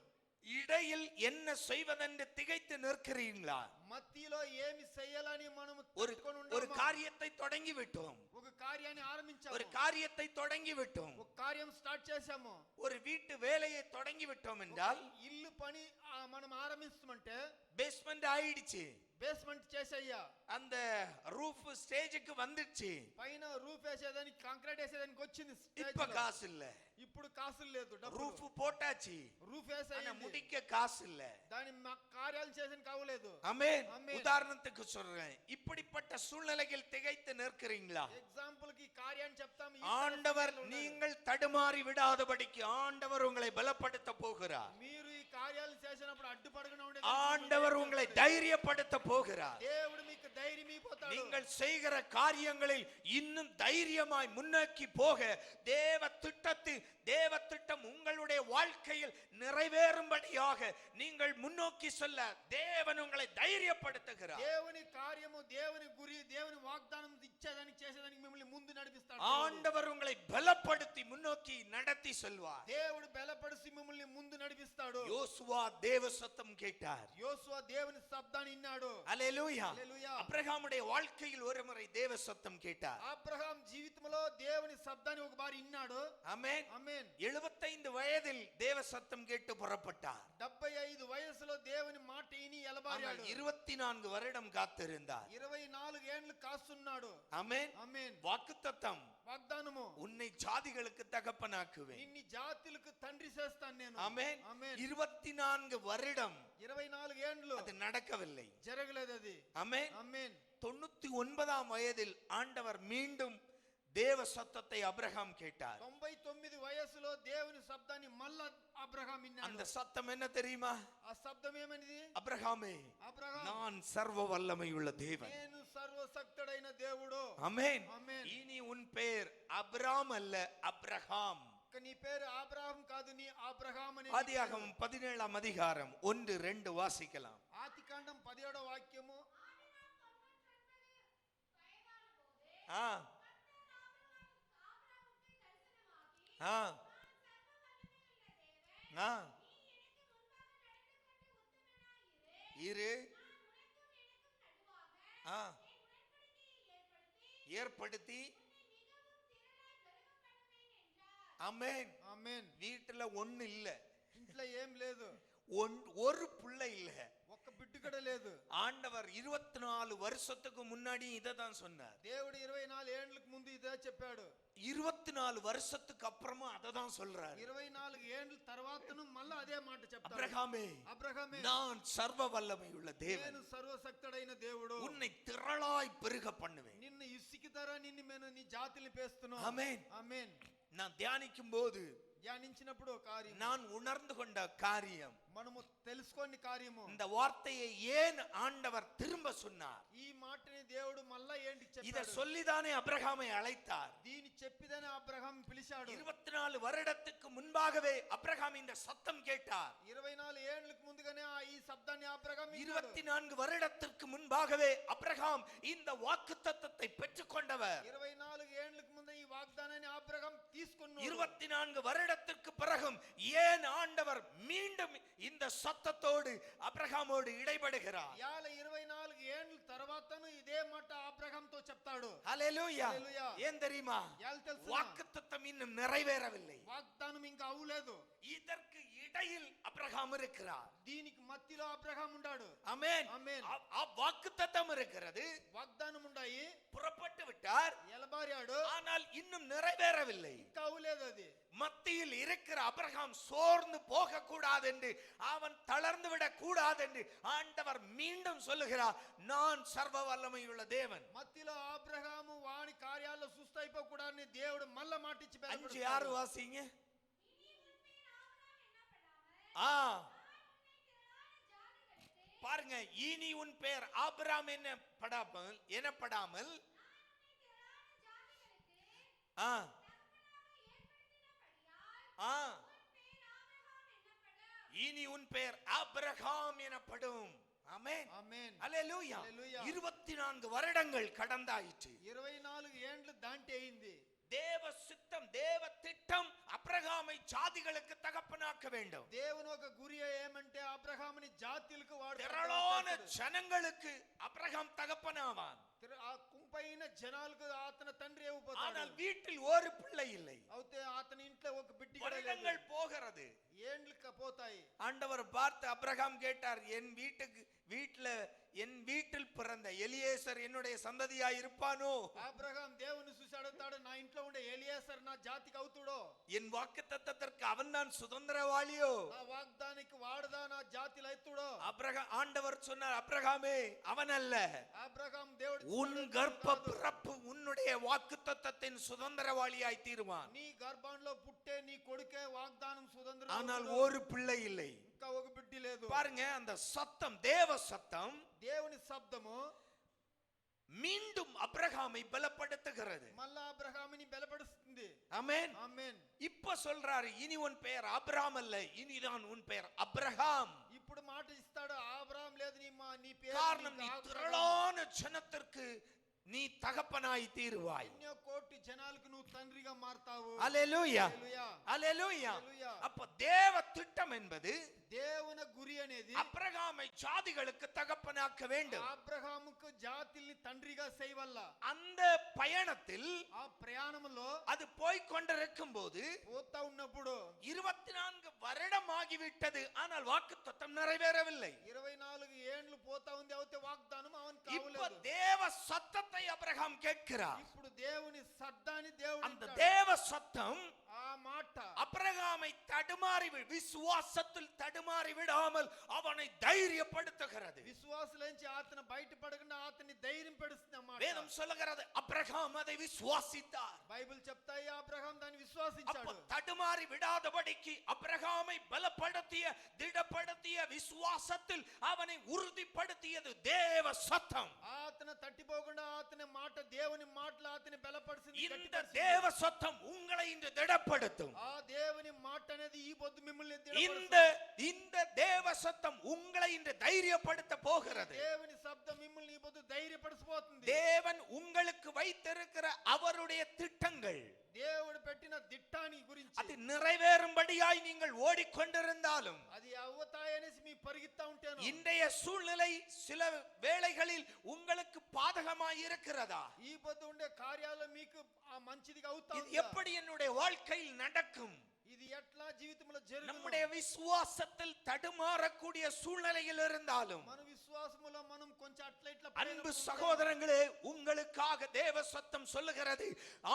இடையில் என்ன செய்வதென்று திகைத்து நிற்கிறீங்களா? మధ్యలో ఏమి చేయాలని మనము ஒரு ஒரு காரியத்தை தொடங்கி விட்டோம். ఒక కార్యాన్ని ఆరంభించాము. ஒரு காரியத்தை தொடங்கி விட்டோம். ఒక కార్యం స్టార్ట్ చేశాము. ஒரு வீட்டு வேலையை தொடங்கி விட்டோம் என்றால், ఇల్లు పని మనం ఆరంభిస్తామంటే பேஸ்மெண்ட் ஆயிடுச்சு, బేస్మెంట్ చేసేయ్యా, அந்த ரூஃப் ஸ்டேஜுக்கு வந்துடுச்சு, పైన రూఫ్ వేసేదానికి కాంక్రీట్ వేసేదానికి వచ్చింది స్టేజ్ இப்ப లో. காசு இல்ல. ఇప్పుడు కాసులు లేదు, ரூஃப் போட்டாச்சு, రూఫ్ ஆனா వేసేయండి, முடிக்க காசு இல்ல. దాని కార్యాలు చేసేది కావలేదు. ஆமென். ஆமென். உதாரணத்துக்கு சொல்றேன், இப்படிப்பட்ட சூழ்நிலையில் திகைத்து நிற்கிறீங்களா? ఎగ్జాంపుల్ కి కార్యాన్ని చెప్తాము. ஆண்டவர் நீங்கள் தடுமாறி விடாதபடிக்கு ஆண்டவர் உங்களை பலப்படுத்த போகிறார். మీరు ఈ కార్యాలు చేసినప్పుడు అడ్డుపడకుండా ఉండేది ஆண்டவர் உங்களை தைரியப்படுத்த போகிறார். దేవుడు మీకు ధైర్యం ఇవ్వబోతాడు. நீங்கள் செய்கிற காரியங்களில் இன்னும் தைரியமாய் முன்னோக்கி போக தேவ திட்டம் உங்களுடைய வாழ்க்கையில் நிறைவேறும்படியாக நீங்கள் முன்னோக்கி சொல்ல தேவன் உங்களை தைரியப்படுத்துகிறார். దేవుని కార్యము, దేవుని గురి, దేవుని వాగ్దానం ఇచ్చేదానికి చేసేదానికి మిమ్మల్ని ముందు నడిపిస్తాడు. ஆண்டவர் உங்களை பலப்படுத்தி முன்னோக்கி நடத்தி செல்வார். దేవుడు బలపడిసి మిమ్మల్ని ముందు నడిపిస్తాడు. யோசுவா தேவ சத்தம் கேட்டார். యోసువ దేవుని శబ్దాన్ని విన్నాడు. அல்லேலூயா. హల్లెలూయా. அப்ரஹாமுடைய வாழ்க்கையில் ஒரு முறை தேவ சத்தம் கேட்டார். అబ్రహాం జీవితంలో దేవుని శబ్దాన్ని ఒకసారి విన్నాడు. ஆமென். ఆమేన్. 75 వయதில் தேவ சத்தம் கேட்டு புறப்பட்டார். 75 వయసులో దేవుని మాట విని ఎలబారాడు. 25 24 வருடம் காத்திருந்தார். 24 ఏండ్లు కాస్తున్నాడు. ஆமென். ఆమేన్. వాగ్దత్తం, వాగ్దానము, உன்னை ஜாதிகளுக்கு தகப்பனாக்குவேன். నిన్ని జాతులకు తండ్రి చేస్తాను నేను. ஆமென். ఆమేన్. 24 வருடம் 24 ఏండ్లు அது நடக்கவில்லை. జరగలేదు అది. ஆமென். ఆమేన్. 99ஆம் வயதில் ஆண்டவர் மீண்டும் தேவ சத்தத்தை அபிரகாம் கேட்டார். 99 వయసులో దేవుని శబ్దాన్ని మళ్ళా అబ్రహాం విన్నాడు. அந்த சத்தம் என்ன தெரியுமா? ఆ శబ్దం ఏమనిది? அபிரகாமே, అబ్రహాం, நான் சர்வ வல்லமையுள்ள தேவன். నేను సర్వశక్తుడైన దేవుడు. ஆமென். ఆమేన్. இனி உன் பெயர் அபிராம் அல்ல, அப்ரஹாம். నీ పేరు అబ్రహాం కాదు, నీ అబ్రహాం అని. ஆதியாகமம் 17ஆம் அதிகாரம் 1-2 வாசிக்கலாம். ఆదికాండం 17వ వాక్యము. ஆ ஆ ஆ இரு ஆ ஏற்படுத்தி. ஆமென். ఆమేన్. வீட்டுல ஒண்ணு இல்ல, ఇంట్లో ఏం లేదు, ஒரு பிள்ளை இல்ல. ఒక్క బిడ్డ కూడా లేదు. ஆண்டவர் 24 வருஷத்துக்கு முன்னாடி இதை தான் சொன்னார். దేవుడు 24 ఏండ్లకు ముందు ఇదే చెప్పాడు. 24 வருஷத்துக்கு அப்புறமா அதை தான் சொல்றாரு. 24 ఏండ్ల తర్వాతను మళ్ళీ అదే మాట చెప్తాడు. அப்ரஹாமே, అబ్రహామే, நான் சர்வ வல்லமையுள்ள தேவன். నేను సర్వశక్తుడైన దేవుడు. உன்னை திரளாய் பெருக பண்ணுவேன். నిన్ను ఇసుకితరా నిన్ను నేను నీ జాతిని పేస్తున్నాను. ஆமென். ఆమేన్. நான் தியானிக்கும் போது ధ్యానించినప్పుడు కార్యం, நான் உணர்ந்து கொண்ட காரியம், మనము తెలుసుకోని కార్యము, இந்த வார்த்தையை ஏன் ஆண்டவர் திரும்ப சொன்னார்? ఈ మాటని దేవుడు మళ్ళా ఏంటి இத చెప్పాడు? சொல்லிதானே அபிரகாமை அழைத்தார். దీని చెప్పిదనే అబ్రహాం పిలిచాడు. 24 வருடத்துக்கு முன்பாகவே அபிரகாம் இந்த சத்தம் கேட்டார். 24 ఏండ్లకు ముందుగానే ఈ శబ్దాన్ని అబ్రహాం విన్నాడు. 24 வருடத்திற்கு முன்பாகவே அபிரகாம் இந்த வாக்குத்தத்தத்தை பெற்றுக்கொண்டவர். 24 ఏండ్లకు ముందు ఈ వాగ్దానాన్ని అబ్రహాం తీసుకున్నాడు. 24 வருடத்திற்கு பிறகும் ஏன் ஆண்டவர் மீண்டும் இந்த சத்தத்தோடு அபிரகாமோடு இடைபடுகிறார்? 24 ఏండ్ల తర్వాతను ఇదే మాట అబ్రహాంతో చెప్తాడు. ஹல்லேலூயா. హల్లెలూయా. ஏன் தெரியுமா? வாக்குத்தத்தம் இன்னும் நிறைவேறவில்லை. వాగ్దానం ఇంకా అవ్వలేదు. இதற்கு இடையில் அபிரகாம் இருக்கிறார். దీనికి మధ్యలో అబ్రహాం ఉన్నాడు. ஆமென். ఆమేన్. வாக்குத்தத்தம் இருக்கிறது, వాగ్దానం ఉన్నాయి, புறப்பட்டு விட்டார். ఎలబారాడు, ஆனால் இன்னும் நிறைவேறவில்லை. ఇంకా అవ్వలేదు అది. மத்தியில் இருக்கிற அபிரகாம் சோர்ந்து போக கூடாது என்று, அவன் தளர்ந்து விடக் கூடாது என்று ஆண்டவர் மீண்டும் சொல்லுகிறார், நான் சர்வ வல்லமையுள்ள தேவன். మధ్యలో అబ్రహాము వాని కార్యాల్లో సుస్థైపోకూడదని దేవుడు మళ్ళా మాటిచ్చి 5:6 வாசிங்க. ஆ பாருங்க, இனி உன் பெயர் ஆபிராம் எனப்படாமல் ஆ ஆ இனி உன் பெயர் ஆபிரகாம் எனப்படும். ஆமென். ఆమేన్. ஹல்லேலூயா. హల్లెలూయా. 24 வருடங்கள் கடந்தாயிற்று. 24 ఏండ్లు దాంటి అయింది. தேவ சித்தம், தேவ திட்டம் அபிரகாமை ஜாதிகளுக்கு தகப்பனாக்க வேண்டும். దేవుని ఒక గురి ఏమంటే అబ్రహాముని జాతులకు திரளான ஜனங்களுக்கு அபிரகாம் தகப்பனாவான். ఆ కుంపైన జనాలకు అతని తండ్రి అయిపోతాడు. ஆனால் வீட்டில் ஒரு பிள்ளை இல்லை. అయితే అతని ఇంట్లో ఒక బిడ్డ కూడా లేదు. வருடங்கள் போகிறது. ఏండ్లు పోతాయి. ஆண்டவர் பார்த்து அபிரகாம் கேட்டார், என் வீட்டில் பிறந்த எலியேசர் என்னுடைய சந்ததியாய் இருப்பானோ? అబ్రహాం దేవుని చూసి అడుగుతాడు, నా ఇంట్లో ఉండే ఎలియాసర్ నా జాతికి అవుతాడో? என் வாக்குத்தத்தத்திற்கு அவன்தான் சுதந்திரவாளியோ? నా వాగ్దానికి వాడుదా నా జాతిలో అవుతాడో? ஆண்டவர் சொன்னார், அபிரகாமே, அவன் அல்ல. అబ్రహాం దేవుడు உன் கர்ப்ப பிறப்பு உன்னுடைய வாக்குத்தத்தத்தின் சுதந்திரவாளியாய் தீருவான். నీ గర్భంలో పుట్టే నీ కొడుకే వాగ్దానం సుతంత్రం. ஆனால் ஒரு பிள்ளை இல்லை. ఇంకా ఒక బిడ్డ లేదు. பாருங்க, அந்த சத்தம், தேவ சத்தம் దేవుని శబ్దము மீண்டும் அபிரகாமை பலப்படுத்துகிறது. మళ్ళా అబ్రహాముని బలపరుస్తుంది. ஆமென். ఆమేన్. இப்ப சொல்றாரு, இனி உன் பெயர் ஆபிரகாம் அல்ல, இனிதான் உன் பெயர் அபிரகாம். ఇప్పుడు మాట ఇస్తాడు, అబ్రహాం లేదు, నీ పేరు. காரணம், நீ திரளான ஜனத்திற்கு நீ தகப்பனாய் தீருவாய். ఎన్నో కోటి జనాలకు నువ్వు తండ్రిగా మారతావు. హల్లెలూయా. హల్లెలూయా. హల్లెలూయా. హల్లెలూయా. அப்ப தேவ திட்டம் என்பது దేవుని గురి అనేది அபிரகாமை ஜாதிகளுக்கு தகப்பனாக்க வேண்டும். అబ్రహాముకు జాతిల్ని తండ్రిగా చేయవల్ల. அந்த பயணத்தில் ఆ ప్రయాణంలో அது போய் கொண்டிருக்கும் போது పోతా ఉన్నప్పుడు 24 வருடம் ஆகிவிட்டது. ஆனால் வாக்குத்தத்தம் நிறைவேறவில்லை. 24 ఏండ్లు పోతా ఉంది, అయితే వాగ్దానం అవనికి இப்ப కావలేదు. தேவ சத்தத்தை அபிரகாம் கேட்கிறார். ఇప్పుడు దేవుని శబ్దాన్ని దేవుడు அந்த వింటాడు. தேவ சத்தம் ఆ మాట அபிரகாமை தடுமாறி விசுவாசத்தில் தடுமாறி விடாமல் அவனை தைரியப்படுத்துகிறது. విశ్వాసులంచి ఆతన బయటపడకుండా ఆతని ధైర్యం పెడుస్తుంది అన్నమాట. வேதம் சொல்லுகிறது அபிரகாம் அதை விசுவாசித்தார். బైబిల్ చెప్తాయి అబ్రహాం దాన్ని విశ్వాసించాడు. அப்ப தடுமாறி விடாதபடிக்கு அபிரகாமை பலப்படுத்திய திடப்படுத்திய விசுவாசத்தில் அவனை உறுதிப்படுத்தியது தேவ சத்தம். ఆతన తట్టిపోకుండా ఆతని మాట దేవుని మాటలు ఆతని బలపరిచింది. இந்த தேவ சத்தம் உங்களை இன்று திடப்படுத்தும். ఆ దేవుని మాట అనేది ఈ పొద్దు మిమ్మల్ని இந்த தேவ சத்தம் உங்களை இன்று தைரியப்படுத்த போகிறது. దేవుని శబ్దం మిమ్మల్ని ఈ పొద్దు ధైర్యపరచబోతుంది. தேவன் உங்களுக்கு வைத்திருக்கிற அவருடைய திட்டங்கள் దేవుడు పెట్టిన దిట్టాని గురించి அது நிறைவேறும்படியாய் நீங்கள் ஓடிக்கொண்டிருந்தாலும் అది అవతాయనేసి మీ పరిగెత్తా ఉంటాను. இன்றைய சூழ்நிலை சில வேளைகளில் உங்களுக்கு பாதகமாய் இருக்கிறதா? ఈ పొద్దు ఉండే కార్యాలు మీకు ఆ మంచిదిగా అవుతా இது எப்படி என்னுடைய வாழ்க்கையில் நடக்கும்? ఇది ఎట్లా జీవితంలో జరుగును? நம்முடைய விசுவாசத்தில் தடுமாறக்கூடிய சூழ்நிலையில் இருந்தாலும் మన విశ్వాసములో మనం కొంచెం అట్లా ఇట్లా அன்பு சகோதரங்களே, உங்களுக்காக தேவ சத்தம் சொல்லுகிறது,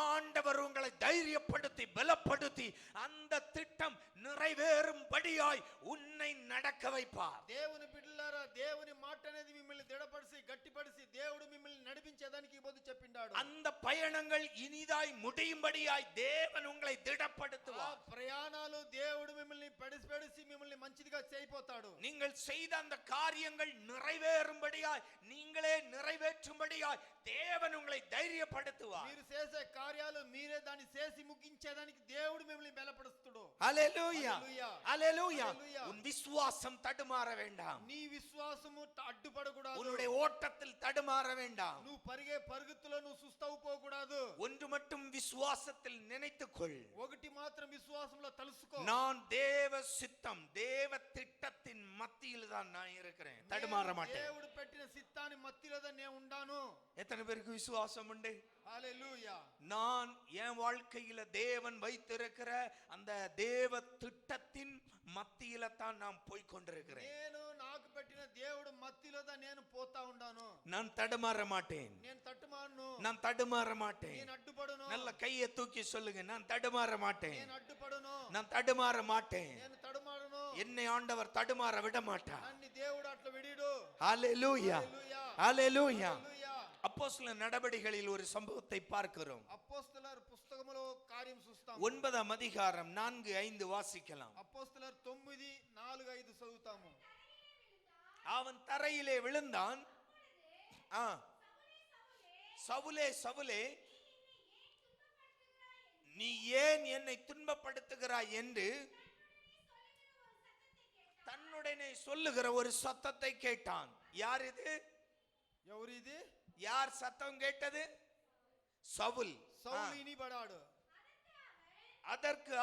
ஆண்டவர் உங்களை தைரியப்படுத்தி பலப்படுத்தி அந்த திட்டம் நிறைவேறும்படியாய் உன்னை நடக்க வைப்பார். దేవుని బిడ్డలారా, దేవుని మాట అనేది మిమ్మల్ని దృఢపరిచి గట్టిపరిచి దేవుడు మిమ్మల్ని నడిపించేదానికి ఈ పొద్దు చెప్పిండాడు. அந்த பயணங்கள் இனிதாய் முடியும்படியாய் தேவன் உங்களை திடப்படுத்துவார். ప్రయాణాలు దేవుడు మిమ్మల్ని పెడిసి మిమ్మల్ని మంచిదిగా చేయిపోతాడు. நீங்கள் செய்த அந்த காரியங்கள் நிறைவேறும்படியாய் நீங்களே நிறைவேற்றும்படியாய் தேவன் உங்களை தைரியப்படுத்துவார். మీరు చేసే కార్యాలు మీరే దాన్ని చేసి ముగించేదానికి దేవుడు మిమ్మల్ని బలపరుస్తాడు. ஹல்லேலூயா, ஹல்லேலూயா. ஹல்லேலூயா. உன் விசுவாசம் தடுமாற வேண்டாம். నీ విశ్వాసము అడ్డుపడకూడదు. உன்னுடைய ஓட்டத்தில் தடுமாற வேண்டாம். నువ్వు పరిగే పరుగుతులో నువ్వు సుస్తవు పోకూడదు. ஒன்று மட்டும் விசுவாசத்தில் நினைத்துக்கொள், ఒకటి మాత్రం విశ్వాసంలో తలుసుకో, நான் தேவ சித்தம் தேவ திட்டத்தின் மத்தியில் தான் நான் இருக்கிறேன், தடுமாற மாட்டேன். దేవుడు పెట్టిన సిత్తాన్ని మధ్యలో నేను ఉండాను. எத்தனை பேருக்கு விசுவாசம் உண்டு? హల్లెలూయా. நான் என் வாழ்க்கையில தேவன் வைத்திருக்கிற அந்த தேவ திட்டத்தின் மத்தியில தான் நான் போய் கொண்டிருக்கிறேன். నేను నాకు పెట్టిన దేవుడు మధ్యలో నేను పోతా ఉండాను. நான் தடுமாற மாட்டேன். నేను తట్టుమాను. நான் தடுமாற மாட்டேன். నేను అడ్డుపడను. நல்ல கையை தூக்கி சொல்லுங்க, நான் தடுமாற மாட்டேன். నేను అడ్డుపడను. நான் தடுமாற மாட்டேன். నేను తడుమాడను. என்னை ஆண்டவர் தடுமாற விட மாட்டார். నన్ను దేవుడు అట్లా విడిడు. ஹல்லேலூயா, హల్లెలూయా. ஹல்லேலూயா. హల్లెలూయా. அப்போஸ்தலர் நடபடிகளில் ஒரு சம்பவத்தை பார்க்கிறோம். అపోస్తలర్ పుస్తకములో కార్యం చూస్తాం. 9ஆம் அதிகாரம் 4-5 வாசிக்கலாம். అపోస్తలర్ 9:4-5 చదువుతాము. அவன் தரையிலே விழுந்தான். சவுலே சவுலே, நீ ஏன் என்னை துன்பப்படுத்துகிறாய் என்று தன்னுடனே சொல்லுகிற ஒரு சத்தத்தை கேட்டான். யார் இது? ఎవరిది? யார் சத்தம் கேட்டது? சவுல். సౌలు ఇనిబడాడు. அதற்கு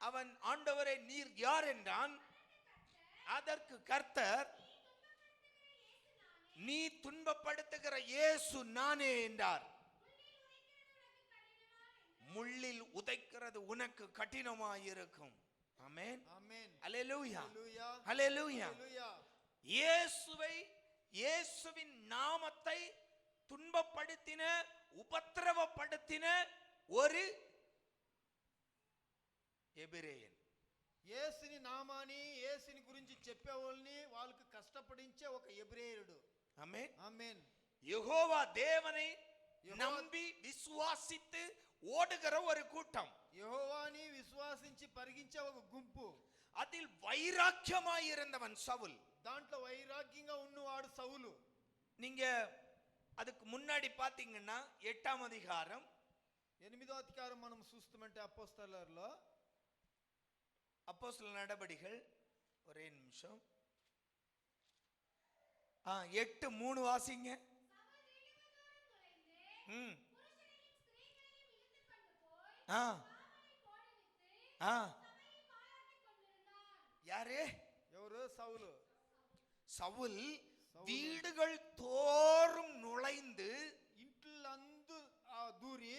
அவன் ஆண்டவரே நீர் யார் என்றான். அதற்கு கர்த்தர், நீ துன்பப்படுத்துகிற இயேசு நானே என்றார். முள்ளில் உதைக்கிறது உனக்கு கடினமாயிருக்கும். ஆமென், ఆమేన్. அல்லேலூயா, హల్లెలూయా. அல்லேலூயா. హల్లెలూయా. இயேசுவின் நாமத்தை துன்பப்படுத்தின உபத்திரவப்படுத்தின ஒரு எபிரேயன். యేసుని నామాన్ని యేసుని గురించి చెప్పేవాళ్ళని వాళ్ళకి కష్టపడించే ఒక ఎబ్రేయుడు. ஆமென், ఆమేన్. யெகோவா தேவனை நம்பி விசுவாசித்து ஓடுகிற ஒரு கூட்டம். యెహోవాని విశ్వాసించి పరిగించే ఒక గుంపు. அதில் வைராக்கியமாய் இருந்தவன் சவுல். దాంట్లో వైరాగ్యంగా ఉన్నవాడు సౌలు. நீங்க அதுக்கு முன்னாடி பாத்தீங்கன்னா 8ஆம் அதிகாரம் 8వ అధికారం మనం చూస్తామంటే అపోస్తలర్లో அப்போஸ்தலர் நடபடிகள், ஒரே நிமிஷம், 8:3 வாசிங்க. ஆ, யாரு? ఎవరు? సౌలు. சவுல் வீடுகள் தோறும் நுழைந்து ఇంట్లందు దూరి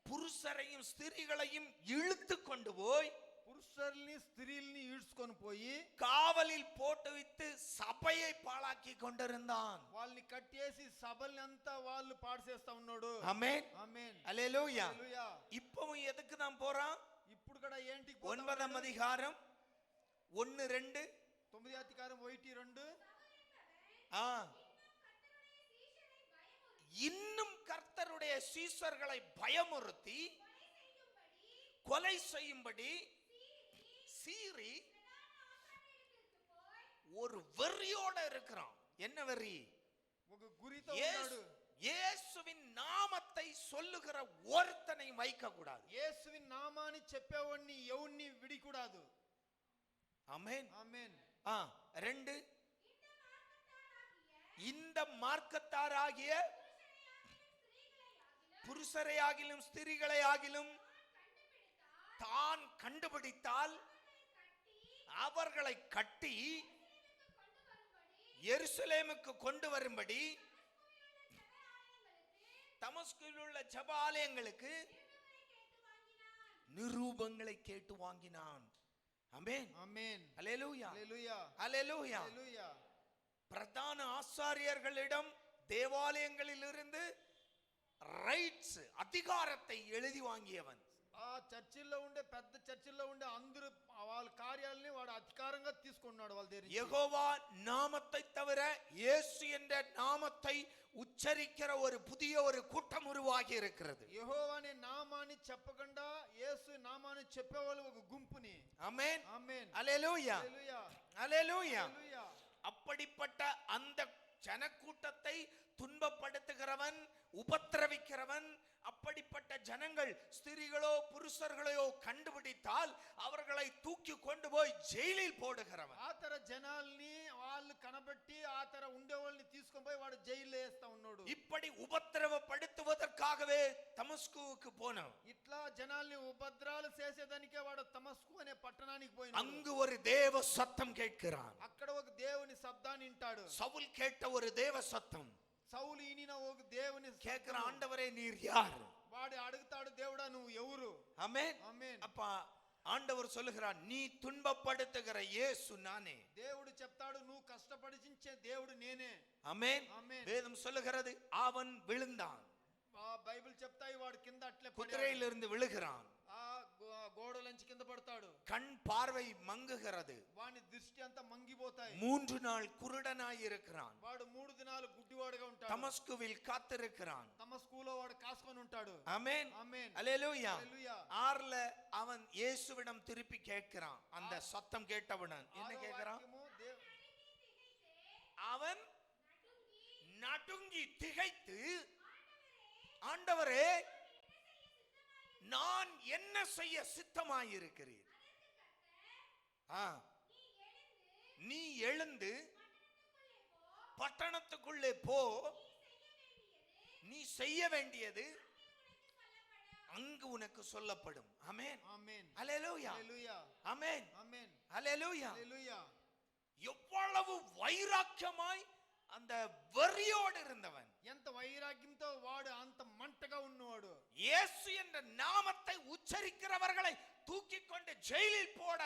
புருஷரையும் ஸ்திரீகளையும் இழுத்து கொண்டு போய் పురుషుల్ని స్త్రీల్ని ఈడ్చుకొని పోయి காவலில் போட்டு வைத்து சபையை பாழாக்கி கொண்டிருந்தான். వాళ్ళని కట్టేసి సభల్ని అంతా వాళ్ళు పాడు చేస్తా ఉన్నాడు. ஆமென், ఆమేన్, அல்லேலூயா. హల్లెలూయా. இப்பவும் எதுக்கு நான் போறான்? ఇప్పుడు కూడా ఏంటికి 9ஆம் அதிகாரம் 1-2. 9వ అధికారం 1-2. ஆ, இன்னும் கர்த்தருடைய சீஷர்களை பயமுறுத்தி கொலை செய்யும்படி சீறி ஒரு வெறியோட இருக்கிறான். என்ன வெறி? ఒక గురితో ఉన్నాడు. இயேசுவின் நாமத்தை சொல்லுகிற ஒருத்தனை வைக்க கூடாது. యేసువిன் నామాన్ని చెప్పేవాడిని ఎవరిని విడికూడదు. ஆமென், ఆమేన్. 2 இந்த மார்க்கத்தாராகிய புருஷரை ஆகிலும் ஸ்திரீகளை ஆகிலும் தான் கண்டுபிடித்தால் அவர்களை கட்டி எருசலேமுக்கு கொண்டு வரும்படி தமஸ்குவில் உள்ள ஜெபாலயங்களுக்கு நிரூபங்களை கேட்டு வாங்கினான். ஆமென், ஆமென், அல்லேலூயா, హల్లెలూయా, அல்லேலூயா. హల్లెలూయా. பிரதான ஆசாரியர்களிடம் தேவாலயங்களில் இருந்து ரைட்ஸ் அதிகாரத்தை எழுதி வாங்கியவன். ఆ చర్చిల్లో ఉండే పెద్ద చర్చిల్లో ఉండే అందరూ వాళ్ళ కార్యాలని వాడు అధికారంగా తీసుకున్నాడు వాళ్ళ దగ్గర. யெகோவா நாமத்தை தவிர இயேசு என்ற நாமத்தை உச்சரிக்கிற ஒரு புதிய ஒரு கூட்டம் உருவாகி இருக்கிறது. యెహోవా అనే నామాన్ని చెప్పకుండా యేసు నామాన్ని చెప్పేవాళ్ళు ఒక గుంపుని. ஆமென், ఆమేన్, அல்லேலூயா, హల్లెలూయా, அல்லேலூயா. హల్లెలూయా. அப்படிப்பட்ட அந்த ஜனக்கூட்டத்தை துன்பப்படுத்துகிறவன், உபத்திரவிக்கிறவன், அப்படிப்பட்ட ஜனங்கள் ஸ்திரீகளோ புருஷர்களையோ கண்டுபிடித்தால் அவர்களை தூக்கி கொண்டு போய் ஜெயிலில் போடுகிறவன். ఆ తర జనాల్ని వాళ్ళు కనబెట్టి ఆ తర ఉండేవాళ్ళని తీసుకొని పోయి వాడు జైల్లో వేస్తా ఉన్నాడు. இப்படி உபத்திரவப்படுத்துவதற்காகவே தமஸ்குவுக்கு போனான். ఇట్లా జనాల్ని ఉపద్రాలు చేసేదానికే వాడు తమస్కు అనే పట్టణానికి పోయినాడు. அங்கு ஒரு தேவ சத்தம் கேட்கிறான். అక్కడ ఒక దేవుని శబ్దాన్ని వింటాడు. சவுல் கேட்ட ஒரு தேவ சத்தம் సౌలు ఈనిన ఒక దేవుని கேட்கிற, ஆண்டவரே நீர் யார்? వాడు అడుగుతాడు, దేవుడా నువ్వు ఎవరు? ஆமென், ఆమేన్. அப்ப ஆண்டவர் சொல்லுகிறார், நீ துன்பப்படுத்துகிற இயேசு நானே. దేవుడు చెప్తాడు, నువ్వు కష్టపడించే దేవుడు నేనే. ஆமென், ఆమేన్. வேதம் சொல்லுகிறது அவன் விழுந்தான், ఆ బైబిల్ చెప్తాయి వాడు కింద అట్లే పడ్డాడు. குதிரையிலிருந்து விழுகிறான், ఆ గోడలోంచి కింద పడతాడు. கண் பார்வை மங்குகிறது, వాని దృష్టి అంతా మంగిపోతాయి. 3 நாள் குருடனாய் இருக்கிறான், వాడు 3 దినాలు గుడ్డివాడుగా ఉంటాడు. தமஸ்குவில் காத்திருக்கிறான். తమస్కులో వాడు కాసుకొని ఉంటాడు. ஆமென், ఆమేన్, அல்லேலூயா. హల్లెలూయా. 6ல அவன் இயேசுவிடம் திருப்பி கேட்கிறான். அந்த சத்தம் கேட்டவுடன் என்ன ఆరో கேட்கிறான்? వాక్యము அவன் நடுங்கி திகைத்து, ஆண்டவரே நான் என்ன செய்ய சித்தமாயிருக்கிறீர்? நீ எழுந்து பட்டணத்துக்குள்ளே போ, நீ செய்ய வேண்டியது அங்கு உனக்கு சொல்லப்படும். ஆமென், ఆమేన్, அல்லேலூயா, హల్లెలూయా, ஆமென், ఆమేన్, அல்லேலூயா. హల్లెలూయా. எவ்வளவு வைராக்கியமாய் அந்த வெறியோடு இருந்தவன். ఎంత వైరాగ్యంతో వాడు అంత మంటగా ఉన్నవాడు. இயேசு என்ற நாமத்தை உச்சரிக்கிறவர்களை தூக்கி கொண்டு ஜெயிலில் போட